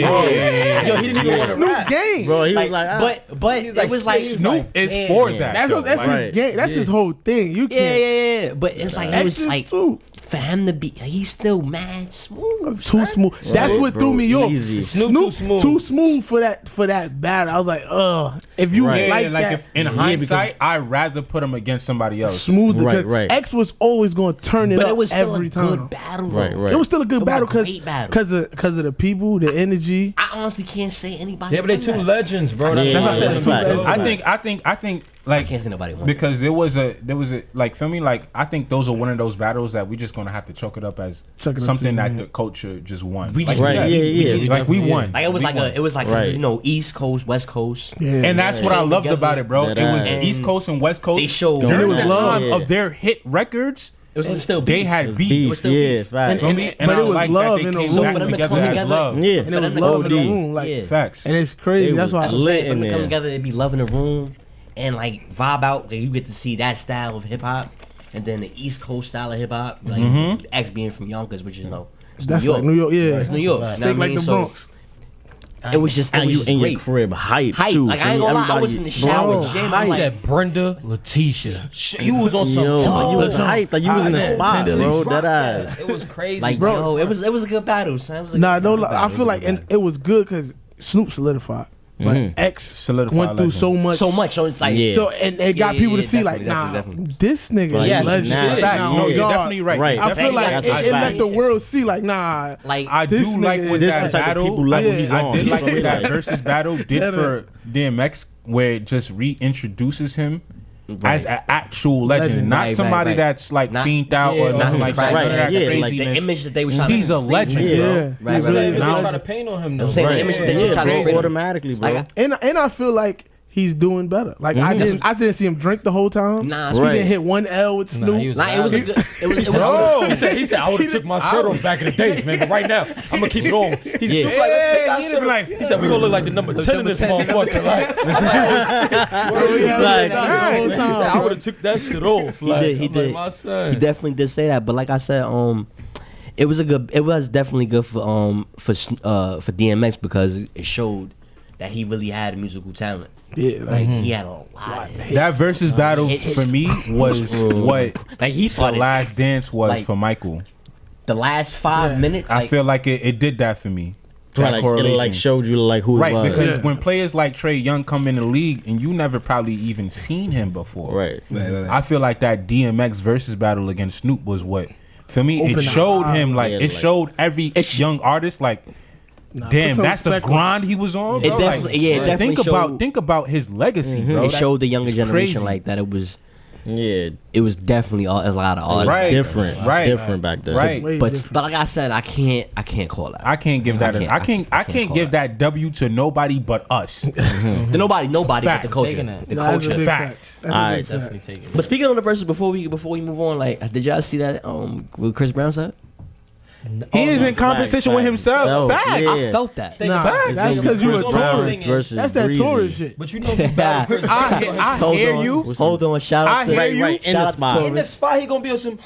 Yo, he didn't even want to Snoop rap. game. bro. He was like, but He's it was like Snoop is man. for that. That's though, what that's like- his game. That's his whole thing. You yeah, can't. yeah. But it's like it X was is like too for him to be, he's still mad smooth. too smooth. That's what bro, threw me off. easy. Snoop too smooth for that battle. I was like, if you Right. like like that, if in hindsight, I'd rather put him against somebody else. smooth because Right. X was always going to turn it But up it was still every a time. good battle. Though. Right. It was still a good It was a battle great battle. because of the people, the energy. I honestly can't say anybody. Yeah, but they won two that. legends, bro. That's Yeah, what I yeah, said. yeah, Two facts. legends. I think I like can't say nobody won. because there was a like feel me like I think those are one of those battles that we just gonna have to chalk it up as Chalk it up something to, that yeah. the culture just won. We Like, just Right, yeah. like we won. Like it was We like won. it was like Right. you know, East Coast, West Coast. Yeah. And that's what I Came loved together. about it, bro. That It was ass. East Coast and West Coast. They showed during it was the love. time of their hit records. It was still They beef. had It was beef. still Yeah, beef. facts. Feel me? but I it was like love that in they the came room. back For them to together come as together. love. Yeah, And it was them love in the OD. room, like, Yeah. Facts. and it's crazy. It That's was why. So lit for them in to come there. together and be loving the room and like vibe out, like, you get to see that style of hip hop, and then the East Coast style of hip hop, like X being from Yonkers, which is it's That's like New York. Yeah, It's New York. It's You know fake what I like mean? the So Bronx. it was just, it And was you just in great. your crib hype Hype. too. Like I ain't gonna lie, I was in the shower jamming. He Like, said Brenda, Letitia. You was on some. Yo, you was Yo. hyped. Like you was in the spot, bro. That ass. It was crazy, like Bro. yo, it was a good battle, son. It was a Nah, good no, battle. I It was feel a like good and battle. it was good because Snoop solidified, but X Solidified went through legend. so much. so much, so it's like Yeah. So and it got Yeah, people to yeah, see definitely, like, nah, definitely. this nigga Like, is yes, legend. nah, Facts. Now, No, you're dog, definitely right. Right. I feel like That's it a let fact. the world see like, nah, like I do This like nigga what is- that This the type of battle. people like Yeah. what he's I on. did like what that Like, versus battle did Yeah. for DMX, where it just reintroduces him as an actual legend, Legend. not Right, somebody right. that's like Not- fiended out yeah, or not nothing like that. right, None of that yeah, like the the craziness. image that they were trying He's to a legend, yeah, bro. Right, He's right, really right. They legend. trying to paint on him though. I'm saying Right. the image that Yeah. you're trying to Crazy. paint. automatically, bro. Like, and I feel like he's doing better. Like I didn't see him drink the whole time. Nah, he right. didn't hit one L with Snoop. he was Nah, it was a good. It was. Bro, He said I would have took my shirt off back in the days, man. But right now, I'm gonna keep it on. He's Yeah. like, let's take our he shirt like- off. He said we gonna look like the number 10 in this motherfucker. Like, Bro, he had Like, the whole he said I time. would have took that shit off. Like, did, he I'm did. Like, my son. He definitely did say that, but like I said, it was definitely good for DMX because it showed that he really had musical talent. Yeah, Like like he had a lot of hits. That versus battle Hits. for me was what Like he the started last dance was like, for Michael. the last 5 minutes. I Like, feel like it did that for me. Right, That like, it correlation. like showed you like who Right, it was. because Yeah. when players like Trey Young come in the league and you never probably even seen him before. Right. I feel like that DMX versus battle against Snoop was what for me. Open It the showed eyes. him like Yeah, it like- showed every young artist like, nah, damn, put some that's the respect on grind he was on. It Bro. definitely- like, yeah, it definitely think about his legacy, bro. it That- showed the younger it's generation crazy. like that. Yeah. It was definitely a lot of artists. Right. Different. Right. Different back then. Right. Way But different. like I said, I can't call that. I can't give that. I can't give call that W to nobody but us. Nobody but Fact. the culture. Taking that. The Nah, that's a culture. big Fact. fact. That's a Alright, big fact. Definitely taking But speaking of the verses, before we move on, like, did y'all see that what Chris Brown said? He is in competition with himself. Facts. Facts. Yeah. I felt that. Nah, Facts. that's because you a Chris Brown tourist. versus That's that Breezy. tourist shit. But you know, if you battle Chris I Hold hear on. you. Hold on. Shout out I to hear Right, you. right. In Shout the out to spot. Tory. in the spot, he gonna be on some.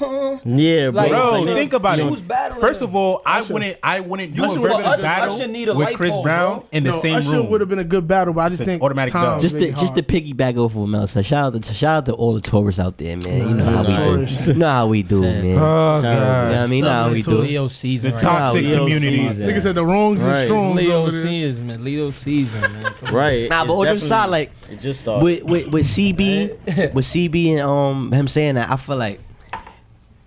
Yeah, bro. Like, Bro, Like, think about who's it. battling? First of all, I wouldn't do a Usher- versus Usher- battle Usher need a with light Chris pole, Brown bro. in the No, same Usher room. would have been a good battle, but I just It's an think automatic time dub. just make to it hard. piggyback off of Mel said, shout out to all the tourists out there, man. You know how we tourists. do. You know how we do, Sad. man. Oh You know what I god. mean? You know how we do. Leo season. The right toxic Leo community. season. Nigga said the wrongs and Right. strongs Leo over there. season, man. Leo season, man. Come on. Right. Nah, but It's on the side, definitely- like it just started. with CB and him saying that, I feel like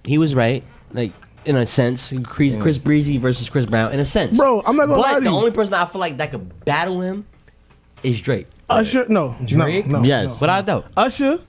he was right. Like in a sense, Chris Breezy versus Chris Brown in a sense. Bro, I'm not gonna lie But to the you. only person I feel like that could battle him is Drake. Usher, no, Drake? no, Yes. Without a doubt. Usher,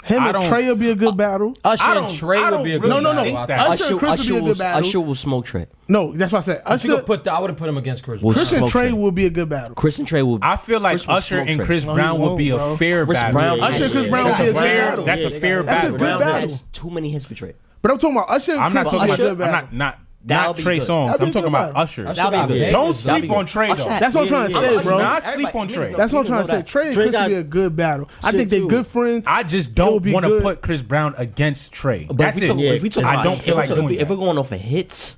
Him I and don't- Trey will be a good battle. Usher I and don't- Trey I would don't be a good really No, no, battle. no. I think. Usher and Chris would be a good battle. Usher will smoke Trey. No, that's what I said. If you could Usher, put I would have put him against Chris. Well, Brown. Chris and smoke Trey Trey. will be a good battle. Chris and Trey will. I feel like Chris will Usher smoke and Trey. Chris No, he Brown would be a won't, bro. fair Chris battle. Brown. Usher and Chris Brown That's will be a a good fair. battle. That's a fair That's a battle. good Brown battle. has too many hits for Trey. But I'm talking about Usher and I'm not Chris talking will be a about. good I'm battle. not That'll be Trey good. songs. That'll I'm be talking good about battle. Usher. That'll be got good. bangers. Don't That'll sleep be on good. Trey though. That's what I'm trying to say, bro. Not sleep on Trey. That's what I'm trying to say. Trey and Trey Chris will got be a good battle. I shit think they too. good friends. I just It don't would be want to good. put Chris Brown against Trey. But That's if we it. talk, if we talk I about- don't feel like if doing If we're that. going off of hits,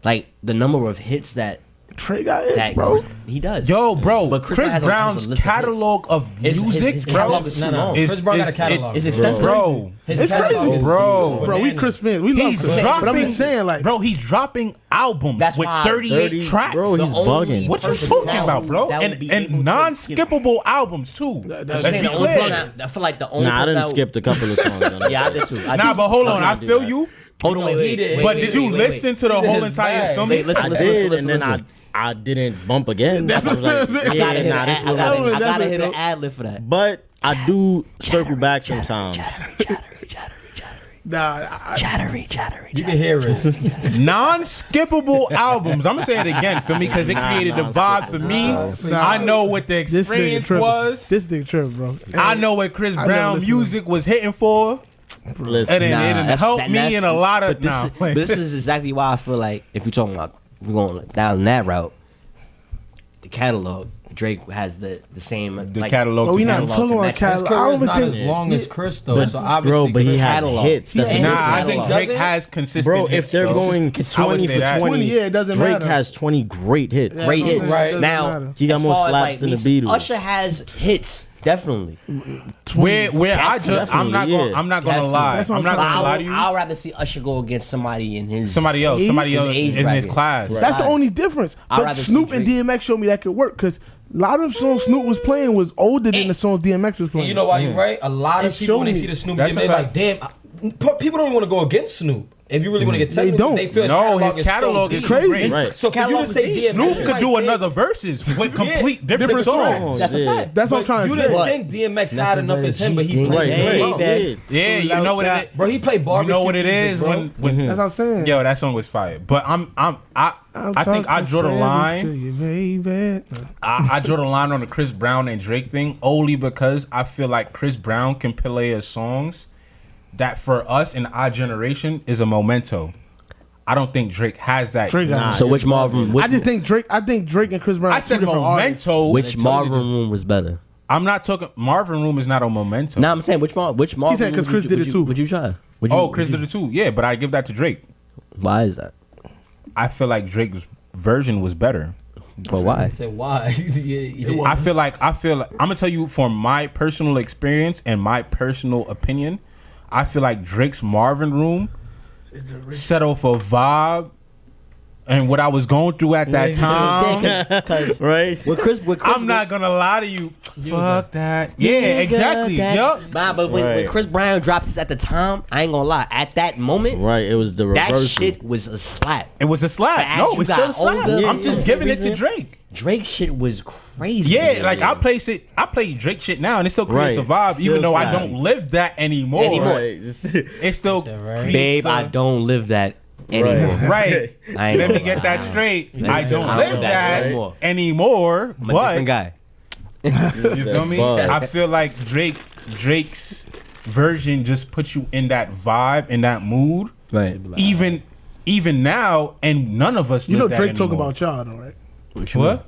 like the number of hits that Trey got hits, bro. he does. Yo, bro, But Chris has a Brown's list of hits. catalog of music, his bro, catalog is too long. is- Chris Brown got a is- catalog. It's bro. extensive. bro. His It's catalog crazy. is Bro. Bro, we bananas. Chris fans. We love He's Chris. dropping. But I'm just saying, like, bro, he's dropping albums That's with why 38 tracks. bro, The he's only bugging. What you person talking now about, bro? that would And be able to non-skippable albums too. I'm Let's saying be the only person clear. I feel like the only Nah, I person didn't that- skip a couple of songs. Yeah, I did too. Nah, but hold on, I feel you. Hold on, No, wait, he wait, didn't. wait, But wait, did you wait, wait, listen to the He's in whole his entire bag. film? Wait, listen, I listen, did, listen, and then listen. I didn't bump again. That's I was what I'm like, saying. I gotta hit yeah, an this ad- I was gotta- like. I gotta it, hit an though. ad lib for that. But I do circle back sometimes. nah, You can hear it. Non-skippable albums. I'm gonna say it again for me because it created a vibe for me. I know what the this nigga experience tripping. was. This nigga tripping, bro. I know what Chris I never Brown listened to music was hitting for. Listen, And it that's- helped me that's- in a lot of. but this, Nah, is, but this is exactly why I feel like if we're talking about we're going down that route, the catalog Drake has the same the like, catalog. But we to not catalog. talking about His catalog. I Career don't is even not as think. long as Chris though. But, So obviously, bro, but he Chris- has catalog. hits. That's Yeah, the Nah, difference. I think Does Drake it? has consistent. Bro, hits, if they're bro. going I would 20 say for that. 20, Yeah, it doesn't Drake matter. has 20 great hits. Yeah, great that's what I'm hits. saying. It doesn't Now matter. He got as more far as, slaps than the me- Beatles. Usher has hits, definitely. Where I just I'm not Definitely, going yeah. I'm not gonna Definitely. lie. That's what I'm I'm not trying gonna to lie to you. I'd rather see Usher go against somebody in his Somebody else His in age his bracket. class. That's the only difference. I'd But rather see Snoop and Drake. DMX showed me that could work because a lot of songs Snoop was playing was older than the songs DMX was playing. And you know why you're right? A lot of It people when they showed see me. the Snoop That's game, they a like, damn. People don't want to go against Snoop. If you really want to get They technical, don't. they feel No, his is catalog so is deep. crazy. Crazy. Right. So for you to say DMX, Snoop it's could like, do damn, another verses with complete different Different songs. songs. That's a Yeah. fact. That's what I'm trying You to didn't say. think DMX had enough as him, but he Right, played Right, well. right. Yeah, you know what it is. Bro, he played You barbecue. know what it music, is bro. when That's what I'm saying. yo that song was fire. But I think I draw the line. I draw the line on the Chris Brown and Drake thing only because I feel like Chris Brown can play his songs that for us in our generation is a memento. I don't think Drake has that. Drake got Nah, it. So which Marvin? Which, I just think Drake. I think Drake and Chris Brown. I are two said different artists. memento. which Marvin room was better? I'm not talking. Marvin Room is not a memento. No, I'm saying which Marvin? He said 'cause Chris did it too. Would you try? Would you, Oh, Chris would did it too. Yeah, but I give that to Drake. Why is that? I feel like Drake's version was better. But why? I said why? Yeah. I feel like I'm gonna tell you from my personal experience and my personal opinion. I feel like Drake's Marvin Room set off a vibe and what I was going through at that time. Because Right? with Chris, I'm not gonna lie to you. Fuck that. Yeah, exactly. Yup. Nah, but when Right. Chris Brown dropped this at the time, I ain't gonna lie. At that moment, Right. It was the that reversal. shit was a slap. It was a But slap. as No, you it's still a got slap. older, I'm just giving it to reason- Drake. Drake shit was crazy. Yeah, like I play Drake shit now, and it still creates a Right. vibe, even Still though I slap. don't live that anymore. Right. Just- It still, right? creates Babe, the- I don't live that anymore. Right. I ain't Let me gonna get lie. that straight. I don't I don't live live that that anymore. anymore. I'm a But different guy. you feel me? But- I feel like Drake's version just puts you in that vibe, in that mood. Right. Even now, and none of us. You know live that Drake talking anymore. about y'all though, right? What?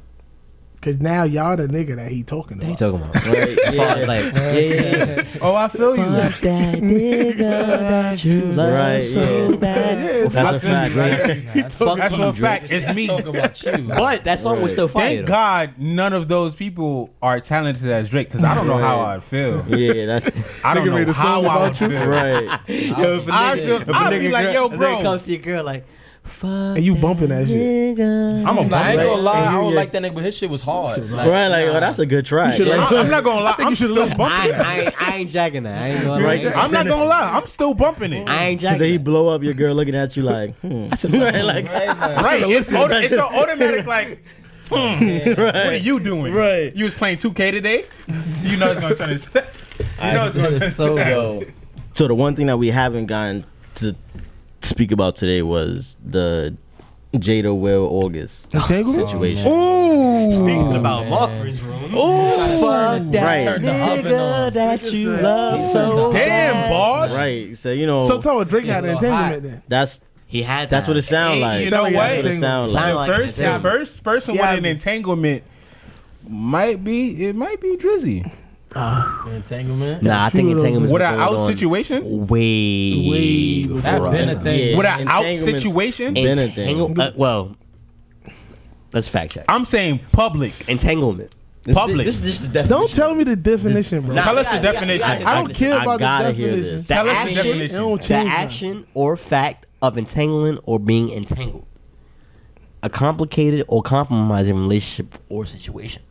Because now y'all the nigga that he talking What you about. talking about? Right. As far as like, yeah. Oh, I feel you. Fuck that nigga that you love Right, so yeah. bad. That's a fact, right? Fuck That's you, for a Drake. fact. It's me. Talk about you. But that song was still fire. Thank God none of those people are talented as Drake, because I don't know how I'd feel. Yeah, that's I don't Nigga made know a song how I would about you? feel. right. Yo, if a I nigga- feel. if a I'd be nigga like, girl- yo, a nigga bro. comes to your girl like, fuck And you bumping that shit. I'm a I ain't bummer. gonna lie, I don't Yeah. like that nigga, but his shit was hard. Right, like, oh, that's a good track. should've- Yeah. I'm not gonna lie. I'm still bumping that. I ain't jacking that. I ain't gonna Right. lie. I'm not gonna lie. I'm still bumping it. I ain't Cause jacking he that. blow up your girl looking at you like, right, like, Right. It's an automatic like. What are you doing? Right. You was playing 2K today. You know it's gonna turn into. That is so dope. So the one thing that we haven't gotten to speak about today was the Jada Will August Entanglement? situation. Ooh. Speaking about Marvin's room. Fuck that Turn the oven on. that you love so Damn, boss. Right. So you know So tell me, Drake had an It's a little entanglement then. that's He had that's what it sounds like. You know Sound like what? That's what it sounds Sound like. like- The first person Yeah. with an entanglement might be Drizzy. Entanglement. Nah, I think Few of those entanglement With an out situation? Way before That been a thing. Yeah, With an out entanglements situation? been a thing. Well, let's fact check. I'm saying public. Entanglement. Public. This is just the definition. Don't tell me the definition, bro. Nah, Tell us the yeah, definition. I don't care I about the gotta hear definition. this. Tell us the action- It definition. don't The change nothing. action or fact of entangling or being entangled. A complicated or compromising relationship or situation.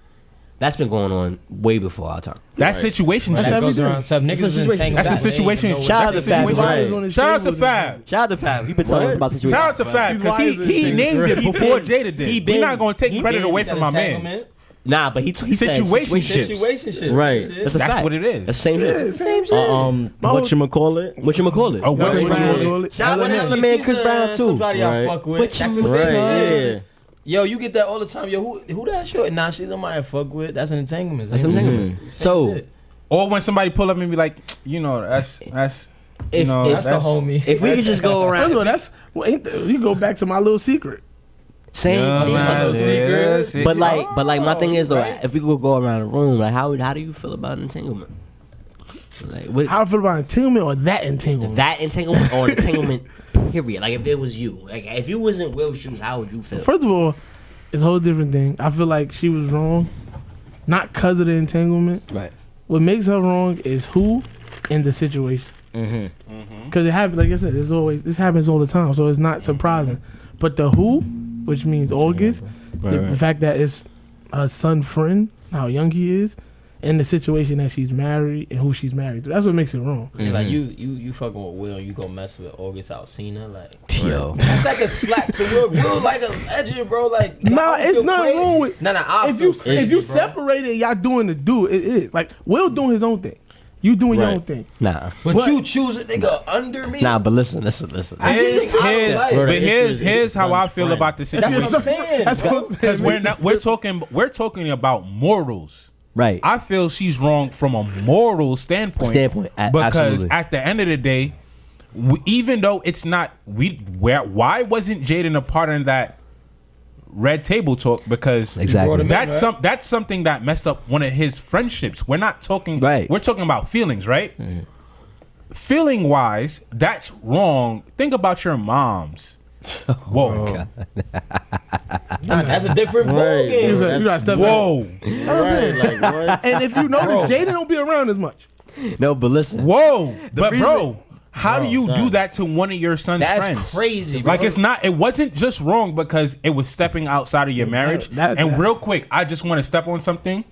That's been going on way before our time. That situation That's shit. every- Goes around. Some niggas been situation. entangled. That's a back then, situation. they didn't Shout know out what to it Fab. was. Wires on his Shout out to table. Fab. Shout out to Fab. He been telling us about the situation. Shout out to Fab because These he wires named it before Jada did. We're not gonna take credit away from my man. Entanglement. Nah, but he said Situationship. Situationship. Right. That's a That's fact. what it is. That's the same shit. Same shit. What you call it? What you call it? Oh, what That's you what you call call it? it. Shout out to LMS. my man Chris Brown too. Somebody I Right. fuck with. What That's you the same Right. thing. Yeah. Yo, you get that all the time. Yo, who that short? Nah, she's somebody I fuck with. That's an entanglement. That's an entanglement. Same So shit. Or when somebody pull up and be like, you know, that's you If- know, That's the homie. if we could just go First of all, around, that's you go back to my little secret. same. Yeah, same- man, little secret. yeah, But like my thing is though, right. if we could go around the room, like how do you feel about entanglement? Like what, How I feel about entanglement or that entanglement? that entanglement or entanglement period? Like if it was you, like if you wasn't Will's shoes, how would you feel? First of all, it's a whole different thing. I feel like she was wrong, not because of the entanglement. Right. What makes her wrong is who in the situation. Because it happens, like I said, this happens all the time, so it's not surprising. But the who, which means August, the fact that it's her son friend, how young he is, and the situation that she's married and who she's married to. That's what makes it wrong. Yeah, like you fucking with Will, you go mess with August Alsina, like Yo. that's like a slap to Will. Will like a legend, bro. Like Nah, I it's feel nothing crazy. wrong with. Nah, I If feel you crazy, if you bro. separate it, y'all doing the do. It is like Will doing his own thing. You doing your Right. own thing. Nah. But you choose a nigga under me. Nah, but listen. I feel Here's, like I don't like it. but the issue here's is here's how I son's feel friend. about the That's situation. what I'm saying. That's what I'm Because saying. we're talking about morals. Right. I feel she's wrong from a moral standpoint. Because absolutely. at the end of the day, even though it's not why wasn't Jaden a part of that red table talk? Because Exactly. brought him in, that's right? that's something that messed up one of his friendships. We're not talking Right. We're talking about feelings, right? Feeling wise, that's wrong. Think about your moms. Whoa. Nah, that's a different Right, ballgame. You bro. gotta step back. Whoa. Right, like what? And if you notice, Jaden don't be around as much. No, but listen. Whoa. But reason- bro, how do you son. do that to one of your son's That's friends? crazy, bro. Like it wasn't just wrong because it was stepping outside of your marriage. that- And real quick, I just want to step on something.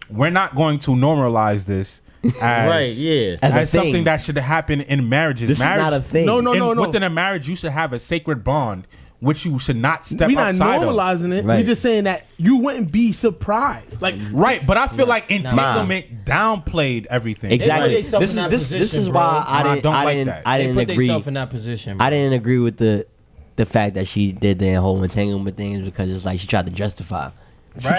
We're not going to normalize this as Right, yeah. As a as something thing. that should happen in marriages. This is marriage, not a thing. No. Within a marriage, you should have a sacred bond, which you should not step We're not outside of. normalizing it. Right. We're just saying that you wouldn't be surprised. Like Right, but I feel like entanglement downplayed everything. Exactly. They put themselves This in is that this position, is bro. why I Nah, didn't don't I like didn't that. I They didn't put agree. themselves in that position. Bro. I didn't agree with the fact that she did the whole entanglement things because it's like she tried to justify.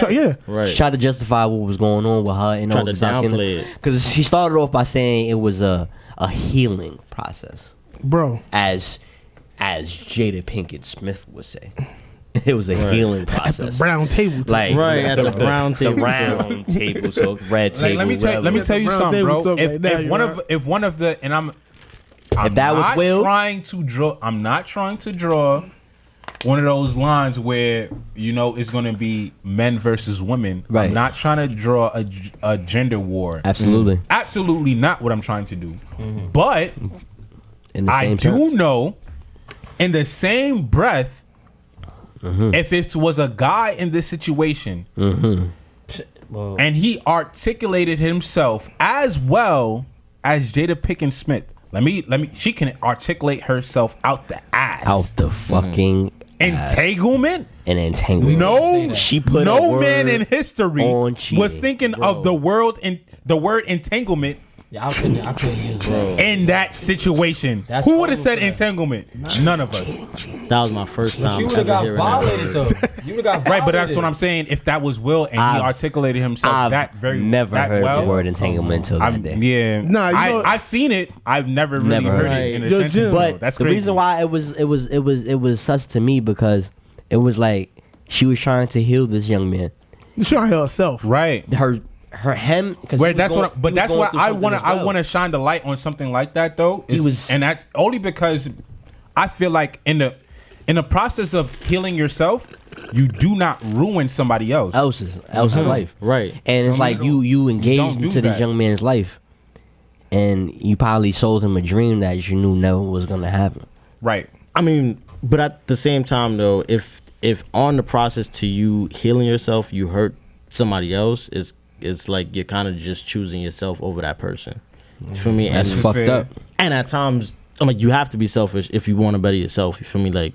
yeah. Right. She tried to justify what was going on with her and Tried all to this stuff. downplay it. Because she started off by saying it was a healing process, Bro. as Jada Pinkett Smith would say. It was a healing process. Brown table talk. Like Right, at the brown table the talk. round table talk, red Like, table. let me tell whatever. you Brown something, table bro. talk If, right now, if you're one right. of one of the and I'm that was not Will? trying to draw. I'm not trying to draw one of those lines where it's going to be men versus women. Right. I'm not trying to draw a gender war. Absolutely. Absolutely not what I'm trying to do. But In the I same do sense. know, in the same breath, if it was a guy in this situation Well, and he articulated himself as well as Jada Pinkett Smith. Let me. She can articulate herself out the ass. Out the fucking Entanglement? an entanglement. No, She put a no word man in history on was cheating. thinking of the word entanglement Yeah, I couldn't use that. In that situation, That's who would have said overfed. entanglement? None of us. That was my first But time. you would have ever got hearing that. violated though. You would have got violated. Right, but that's what I'm saying. If that was Will and he I've- articulated himself that very never that heard well, the word entanglement until that day. Yeah, Nah, you know- I've seen it. I've never really Never heard heard it in a Yo, sentence. Jim. though. But That's the crazy. reason why it was sus to me because it was like she was trying to heal this young man. She's trying to heal herself. right? Him. Where that's what, but that's why I want to shine the light on something like that though. And that's only because I feel like in the process of healing yourself, you do not ruin somebody else's life, Right. And it's like you engaged don't do into this that. young man's life, and you probably sold him a dream that you knew never was gonna happen. right. I mean, but at the same time though, if on the process to you healing yourself, you hurt somebody else, it's like you're kind of just choosing yourself over that person. For me, That's and, fucked fair. up. and at times, I'm like, you have to be selfish if you want to better yourself. You feel me? Like,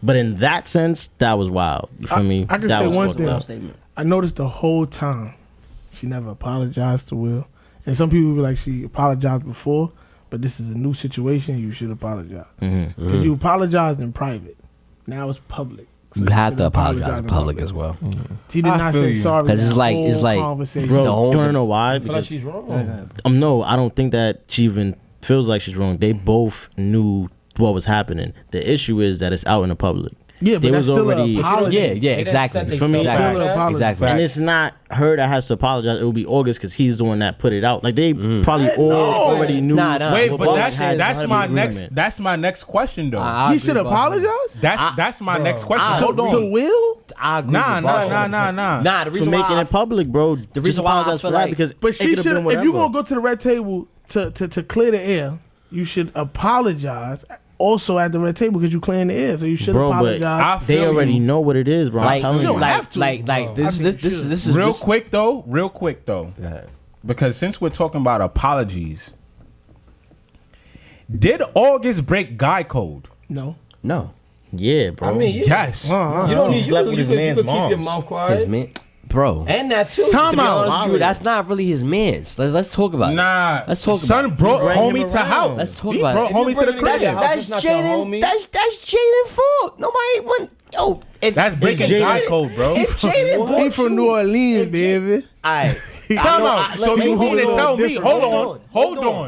but in that sense, that was wild. You feel me? I can That say was one fucked thing. up. I noticed the whole time she never apologized to Will. And some people be like, she apologized before, but this is a new situation. You should apologize. Because you apologized in private. Now it's public. So You have should to apologize in in public as well. She did I not feel say you. sorry. 'Cause it's that like- whole it's like, conversation. bro, Bro, whole- do you know why? I feel like Because she's wrong. no, I don't think that she even feels like she's wrong. They both knew what was happening. The issue is that it's out in the public. Yeah, but They that's was still already- an apology. Yeah, They didn't exactly. set For me, themselves still up. an apology. Exactly. And it's not her that has to apologize. It will be August because he's the one that put it out. Like they probably already knew. Nah. Wait, well, but Bob that's has that's an my agreement. next question though. I He agree should with Bob. apologize? That's my next question. Hold To on. Will? I agree Nah, with nah, Bob. nah, nah, nah. Nah, the For reason making why it public, bro. The reason why I apologize feel for that like- because But it she could've should. been If you whatever. gonna go to the red table to clear the air, you should apologize also at the red table because you clearing the air. So you should Bro, but apologize. I they feel already you. know what it is, bro. I'm like, telling you. have to. like I this think you this should. is Real this- quick though, because since we're talking about apologies, did August break guy code? No. No, Yeah, bro. I mean, yeah. Yes. You don't need Slept you with his could man's keep your moms. mouth his quiet. man, bro. And that too. Time To be out. honest with you, that's not really his man's. Let's talk about it. Nah, Let's talk son about it. brought Bring him homie to around. house. Let's talk He about brought it. homie to the If you bring him crib. to the house, it's not your homie. That's Jaden fault. Nobody want. Yo, if That's breaking if guy Jaden- code, bro. If Jaden He from New Orleans, baby. Alright. Time out. So you mean to tell me? Hold on.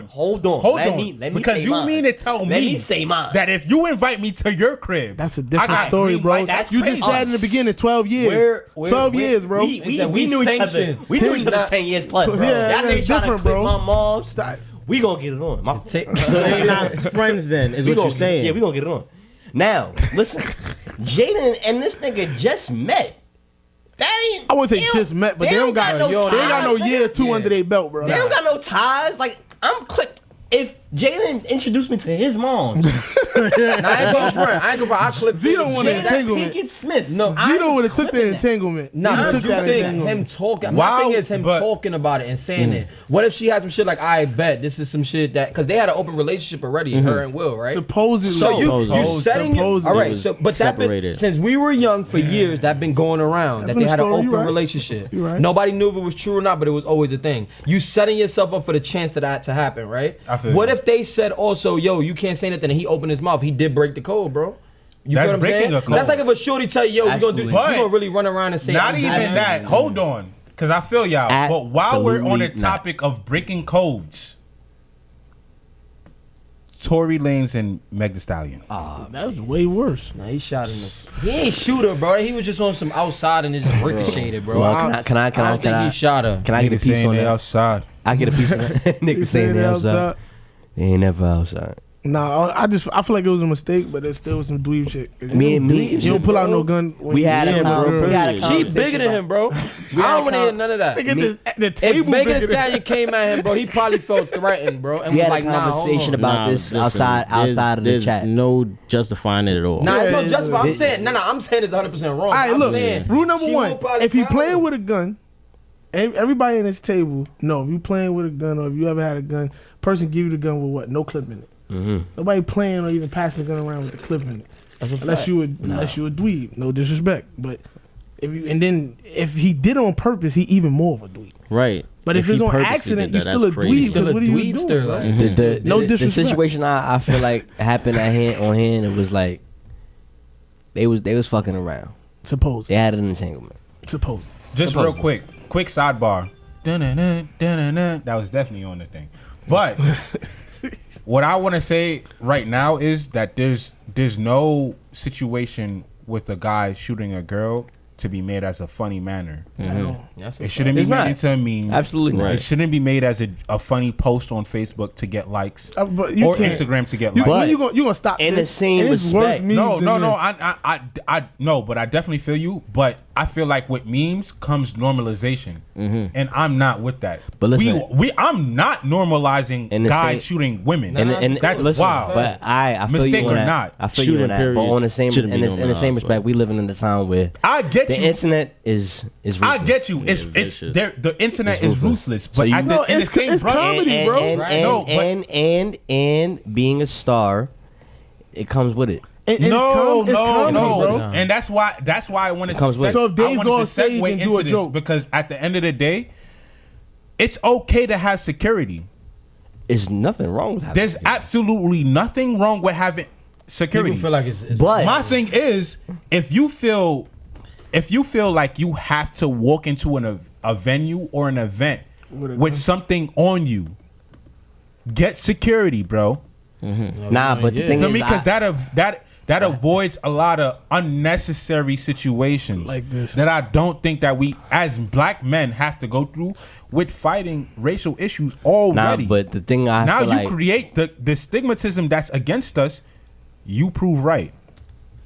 Hold on. Let me Because say you mine. mean to tell Let me me say mine. that if you invite me to your crib, That's a I different got story, green bro. light. That's You crazy. just said in the beginning 12 years. 12 years, bro. We knew each other. sanctioned. We knew each other Not- 10 years plus, bro. Yeah, Y'all niggas it's trying to different, clip bro. my mom. Stop. We gonna get it on. My So they're not friends then, is we what gonna you're saying. Yeah, we gonna get it on. Now, listen, Jaden and this nigga just met. That ain't. I wouldn't say they don't- just met, but they don't got no they ain't got no ties, year or nigga. two under their belt, bro. They don't got no ties. Like I'm clicked. If Jaden introduced me to his mom, Nah, I ain't going front. I ain't going front. I clipped Zito it. wanted Jaden- to entanglement. Pinkett Smith. No, Zito would have took the entanglement. Nah, He'd I have do took that think entanglement. him talking. Wow, My thing is him but- talking about it and saying it. What if she has some shit like, I bet this is some shit that because they had an open relationship already, her and Will, right? Supposedly. So you Supposedly. setting Supposedly. all It right. was So but that been separated. since we were young for years. That been going around That's that been they the had an story, you open right. relationship. You right. Nobody knew if it was true or not, but it was always a thing. You setting yourself up for the chance of that to happen, right? I feel What you. if they said also, yo, you can't say nothing, and he opened his mouth? He did break the code, bro. You That's feel what I'm breaking saying? a code. That's like if a shorty tell you, yo, you gonna do, you But- gonna really run around and say, not I'm even bad. that. Hold on, because I feel y'all. But while we're on the Absolutely not. topic of breaking codes, Tory Lanez and Meg Thee Stallion. That's way worse. Nah, he shot in the. He ain't shoot her, bro. He was just on some outside and just ricocheted, bro. Well, I don't think he shot her. Can I get a Niggas piece saying on they that? outside. I get a piece on that. Niggas saying they outside. They ain't never outside. Nah, I feel like it was a mistake, but there's still some dweeb shit. Me, You don't pull out no gun. when We you- had Yeah, a bro. we had a She conversation bigger than him, bro. I don't want to hear none of that. Nigga, the If table Megan bigger Thee than- Stallion came at him, bro, he probably felt threatened, bro, and We was had like, a nah, hold conversation on. about this listen, outside of the there's chat. no justifying it at all. Nah, it's no Yeah, justify. I'm yeah. saying, I'm saying it's 100% wrong. All right, I'm look. saying, Rule number she one: won't probably if he follow. playing with a gun, everybody in this table know if you playing with a gun or if you ever had a gun, person give you the gun with what? No clip in it. Nobody playing or even passing the gun around with the clip in it. That's a Unless fact. you a dweeb. No disrespect, but If he did it on purpose, he even more of a dweeb. Right. But if it's he on purposely accident, did you that, still a that's crazy. dweeb. Still a What are you dweebster, doing, like. bro? No The disrespect. situation I feel like happened on hand. It was like they was fucking around. Suppose. They had an entanglement. Suppose. Just real quick sidebar. Dun-dun-dun, dun-dun-dun. That was definitely on the thing. But what I want to say right now is that there's no situation with a guy shooting a girl to be made as a funny manner. It shouldn't be It's made not. into a meme. Absolutely not. It shouldn't be made as a funny post on Facebook to get likes But you or can't- Instagram to get You, likes. when you gonna stop in this? the same And it's worse respect- memes No, than no, no. this. I no, but I definitely feel you. But I feel like with memes comes normalization, and I'm not with that. But listen- I'm not normalizing In the guys same- shooting women. And that's listen, wild. But I feel Mistake you on or that. not. I feel Shooting you on that. period But on the same shouldn't be in the same normalized, respect, but- we living in the time where I get the you. internet is I ruthless. get you. It's vicious. the internet It's is ruthless. ruthless, So but you- at No, in the it's same breath, comedy, bro. No, but- and being a star, it comes with it. And no, it's comedy, bro. and that's why I wanted to comes with it. So if Dave I wanted go to on stage segue and do into a this joke. because at the end of the day, it's okay to have security. There's nothing wrong with having There's absolutely nothing wrong with having security. People feel like it's But- My thing is, if you feel like you have to walk into a venue or an event with something on you, get security, bro. Nah, but the thing Feel is, me? Because that avoids a lot of unnecessary situations Like this. that I don't think that we as black men have to go through with fighting racial issues already. nah, but the thing I now feel you like create the stigmatism that's against us. You prove right.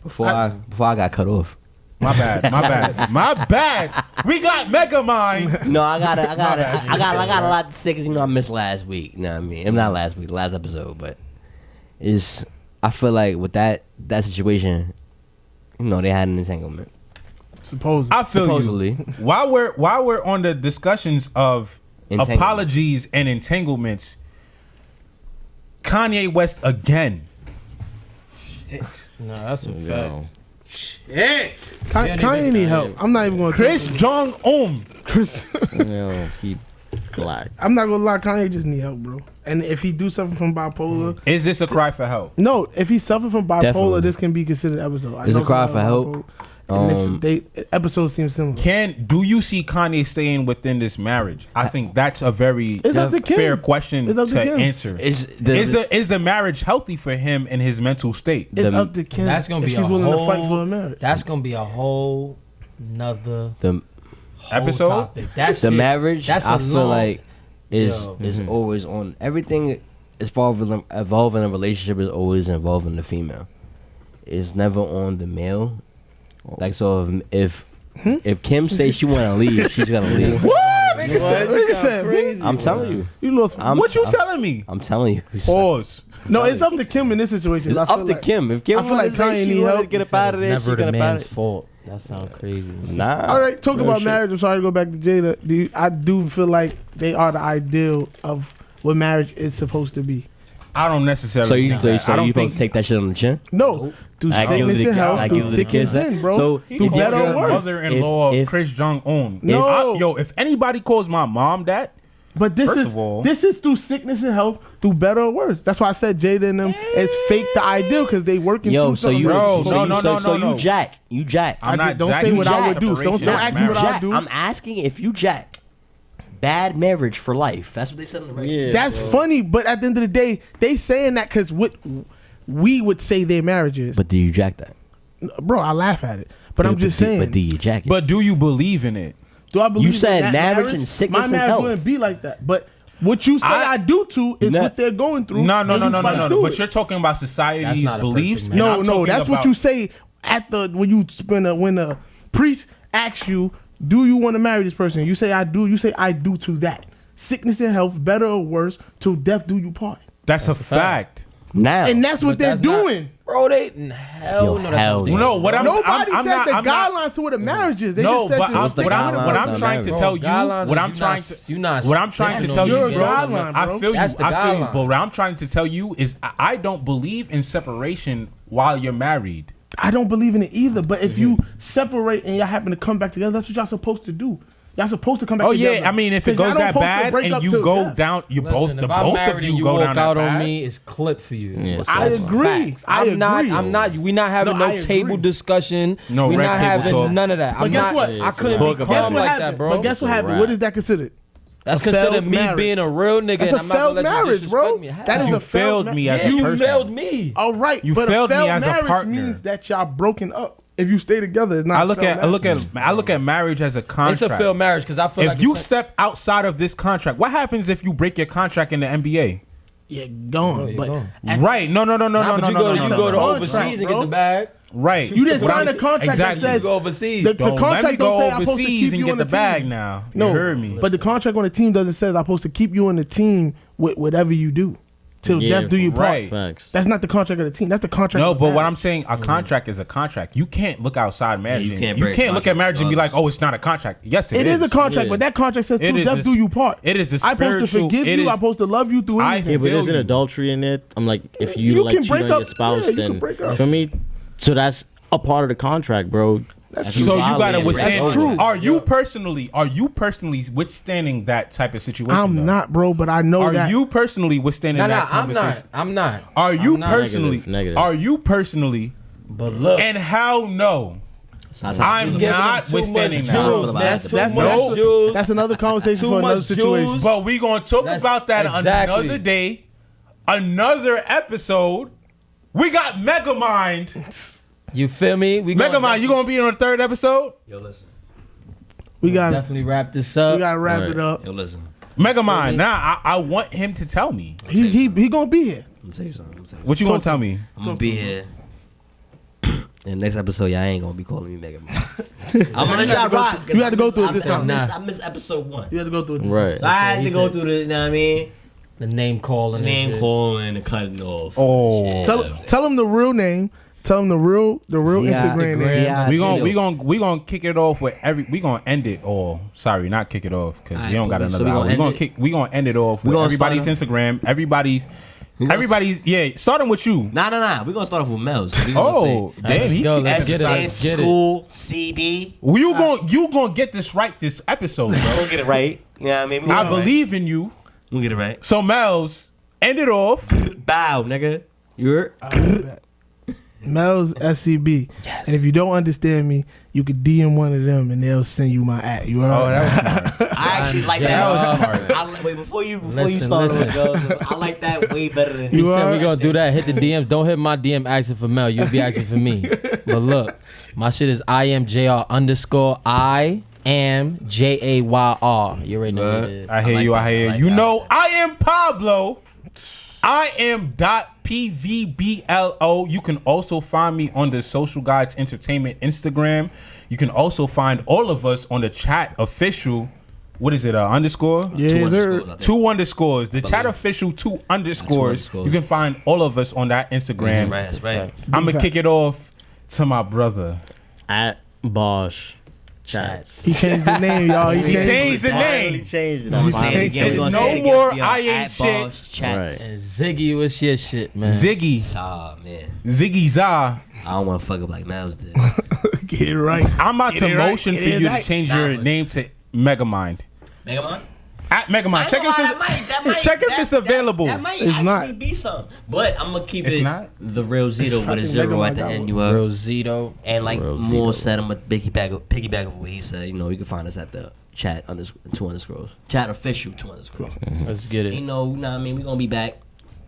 before I got cut off. My bad. My bad. My bad. We got Mega Mind. No, I got a lot to say because I missed last week. You know what I mean? Not last week, last episode, but I feel like with that situation, they had an entanglement. Supposedly. I feel Supposedly. you. While we're on the discussions of Entanglement. apologies and entanglements, Kanye West again. No, that's a fact. Shit. Kanye need help. I'm not even gonna. Chris Jong Un. He black. I'm not gonna lie. Kanye just need help, bro. And if he do suffer from bipolar, Is this a cry for help? no. If he suffer from bipolar, Definitely. this can be considered episode. I It's know a cry somebody for with help. bipolar, and this episode seems similar. Do you see Kanye staying within this marriage? I think that's a very It's up to Kim. fair question It's up to to Kim. answer. Is Is the marriage healthy for him in his mental state? It's up to Kim. That's gonna if be she's a willing whole. to fight for a marriage. That's gonna be a whole nother the whole Episode? topic. That the shit, marriage? That's I a feel long- like is Yo. always on everything. As far as evolving a relationship is always involving the female. It's never on the male. Like so, if Kim says she want to leave, she's gonna leave. What? Nigga said, I'm telling you. you lost. What you telling me? I'm telling you. Pause. No, it's up to Kim in this situation. It's I feel up to like- Kim. If Kim I feel like wants to say Kanye she need wanna help. get up out of there, Never she's the gonna get man's out. fault. That sounds crazy. Nah. All right, talk real about shit. marriage. I'm sorry to go back to Jada. I do feel like they are the ideal of what marriage is supposed to be. I don't necessarily. So you think so that. I don't you supposed think to take that shit on the chin? No, through I give sickness the- and health, I through give the thick and kids that. thin, bro. So, through if better your or worse. mother-in-law If- of Chris Jong Un. No. If anybody calls my mom that, But First of all- this is through sickness and health, through better or worse. That's why I said Jada and them. It's fake the ideal because they working Yo, through so something. you, Bro, so no, you, no, so, no, so no, you jack, I'm not don't say jacking what I jack would do. Don't separation ask me of what I marriage. would do. I'm asking if you jack, bad marriage for life. That's what they said in the record. Yeah, That's funny, but at the end of the day, they saying that because what we would say their marriage is. But do you jack that? Bro, I laugh at it. But I'm just saying. But do you jack it? But do you believe in it? Do I believe You said that marriage and sickness my and marriage health. wouldn't be like that. But what you say I do to is Nah. what they're going through. No. and you fight through But it. you're talking about That's society's not a beliefs. perfect and I'm No, talking that's what about- you say at the when a priest asks you, "Do you want to marry this person?" You say, "I do." You say, "I do" to that. Sickness and health, better or worse, till death do you part. That's a fact. now. And that's what But they're that's not- doing. Bro, they hell Yo, no. That's hell not what they no. No, what I'm Nobody I'm said not- the I'm not- guidelines to what a marriage is. They No, just said but this. What's the what guidelines I'm of trying to marriage? tell you, Guidelines what is I'm trying to, you not. what I'm trying to tell you, You're a bro, guideline, bro. I feel you. That's the I feel you. guideline. But what I'm trying to tell you is, I don't believe in separation while you're married. I don't believe in it either. But if you separate and y'all happen to come back together, that's what y'all supposed to do. Y'all supposed to come back together. Oh yeah, I mean, if it 'Cause y'all goes don't that supposed to bad break and up you till go death. down, you Listen, both if the I'm both married of and you you go walk down out that on bad. me, it's clip for you. Yeah, I agree. I'm not. We not having No, no I table agree. discussion. No we red not table having talk. none of that. But I'm guess not. what? I couldn't Talk be about calm it. like that, bro. But guess what happened? What is that considered? That's A considered failed me marriage. being a real nigga, That's and a I'm not gonna failed let you marriage, disrespect bro. me. How? That is You a failed failed me ma- as Yeah, a you person. failed me. All right, You but failed a me failed as a marriage partner. means that y'all broken up. If you stay together, it's not. I a look failed at marriage. marriage as a contract. It's a failed marriage because I feel If like you it's step outside of this contract, what happens if you break your contract in the NBA? You're gone. you're But gone. Right? No. Nah, but you go to no. overseas and get Bro. the bag. Right. you didn't What sign I'm- a contract exactly. that You says go overseas. the Don't let contract me don't go say I'm supposed to overseas keep and you get on the the bag team. now. No, You heard me. But the contract on the team doesn't say I'm supposed to keep you on the team with whatever you do till Yeah, death do you part. right. Facts. That's not the contract of the team. That's the contract. No, of but what marriage. I'm saying, a contract is a contract. You can't look outside marriage. you and- can't You break can't look at contracts marriage and be with like, "Oh, it's not a contract." Yes, It is a contract, Yeah. but that contract says It till is death a- do you part. it is a I'm supposed to spiritual- forgive it you. is- I'm supposed to love you through I- anything. Yeah, but feel isn't you. adultery in it? I'm like, if you, You like can cheat break on up- your spouse, yeah, you then can break up. for me, so that's a part of the contract, bro. So you gotta violated it. withstand. That's true. Are you personally withstanding that type of situation? I'm though? not, bro, but I know Are that. you personally withstanding Nah, that I'm conversation? not. I'm not. Are you I'm not. personally? Negative. Are you personally? But look, And how no? I'm giving not them too withstanding much that. jewels, man. That's Too much that's, jewels. that's another conversation Too for another much situation. jewels. But we gonna talk That's- about that exactly. another day, another episode. We got Megamind. you feel me? We Megamind, you gonna be on the third episode? Yo, listen. We got definitely wrap this up. we got to wrap Right. it up. Yo, listen. Megamind. Nah, I want him to tell me. He gonna be here. I'm gonna tell you something. What you gonna tell me? I'm gonna be here. In the next episode, y'all ain't gonna be calling me Mega Man. I'm gonna let y'all rock. You had to go through it this time. I missed episode 1. You have to go through it. This Right. So I had He to go said- through the, you know what I mean? The name calling. and Name shit. calling and cutting off. Oh. Tell him the real name. Tell him the real Instagram name. Yeah, We gonna kick it off with we gonna end it all. Sorry, not kick it off because Alright, you don't got so another we hour. gonna We gonna end it off with gonna everybody's start Instagram. Everybody's yeah. Starting with you. Nah. We're gonna start off with Mel's. Oh, damn, Let's he go, let's get it. S Let's get it. school CB. You gonna get this right this episode, bro. We'll get it right. You know what I mean? I believe in you. We'll get it right. So Mel's, end it off. Bow, nigga. You're. Mel's SCB. Yes. And if you don't understand me, you could DM one of them and they'll send you my at. You Oh, heard? that was smart. I actually like Yeah, that. that was smart. Wait, before you Listen, start listen. with girls, I like that way better than He You said are- we gonna do that. Hit the DMs. Don't hit my DM asking for Mel. You'll be asking for me. But look, my shit is IMJR _ I am JAYR. You already know what it is. I hear like you. that. I hear you. I like You that. know, I am Pablo. I am .pvblo. You can also find me on the Social Guides Entertainment Instagram. You can also find all of us on the Chat Official. What is it? Underscore? Yeah, Two sir. underscores, I think. 2 underscores. The Chat Official 2 underscores. underscores. You can find all of us on that Instagram. Right, that's right. I'm gonna kick it off to my brother. At Bosch Chats. He changed the name, y'all. He changed the I name. really changed it. I'm I'm gonna say it finally again. We're There's gonna no say it more again. I ain't At shit. Boss Chats. Right. And Ziggy, what's your shit, man? Ziggy. Ah, man. Ziggy Za. I don't want to fuck up like Miles did. Get it right. I'm about Get to it right. motion Get for it you right. to change your Nah, name to Megamind. Mega Man? At Megamind. Check if it's available. That might It's actually not. be some. But I'm going to keep It's it not? the real Zito with a fucking 0 at Mega the Man end. got You up. Rosito. And like Real more Zito. said, I'm going to piggyback of what he said. You know, you can find us at the Chat _2 underscores. Chat Official 2 underscores. Let's get You it. know what I mean? We're going to be back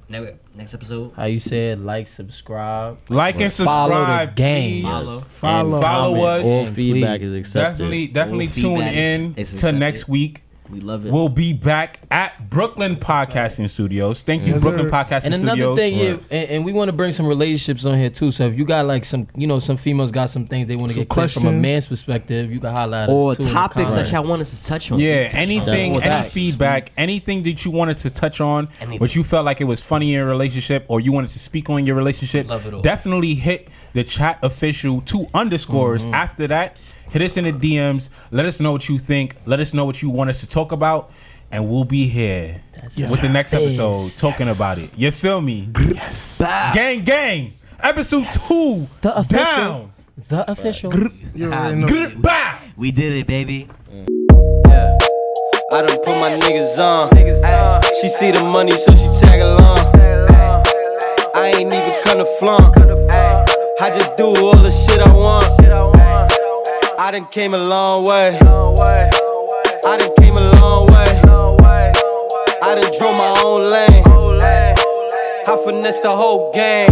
next episode. How you said? Like, subscribe. Like and Follow the subscribe. gang. please. Follow. Follow. Follow us. All And feedback please. is accepted. Definitely All tune feedback in is to accepted. next week. We love it. We'll be back at Brooklyn Podcasting Studios. Thank you, Yes, Brooklyn sir. Podcasting And another Studios. thing, and we want to bring some relationships on here too. So if you got like some, some females got some things they want to Some get clear from a questions. man's perspective, you can highlight us or too in the topics that comments. y'all want us to touch on. Yeah, anything, Definitely. any feedback, anything that you wanted to touch on, Anything. but you felt like it was funny in your relationship, or you wanted to speak on your relationship, Love it all. definitely hit the Chat Official 2 underscores. After that, hit us in the DMs. Let us know what you think. Let us know what you want us to talk about, and we'll be here Yes, with the sir. next episode talking about it. You feel me? Yes. Gang, gang. Episode 2. The official. Down. The official. You already know. Bah. We did it, baby. Yeah. I done put my niggas on. She see the money, so she tag along. I ain't even come to flaunt. I just do all the shit I want. I done came a long way. I done came a long way. I done drove my own lane. I finessed the whole game.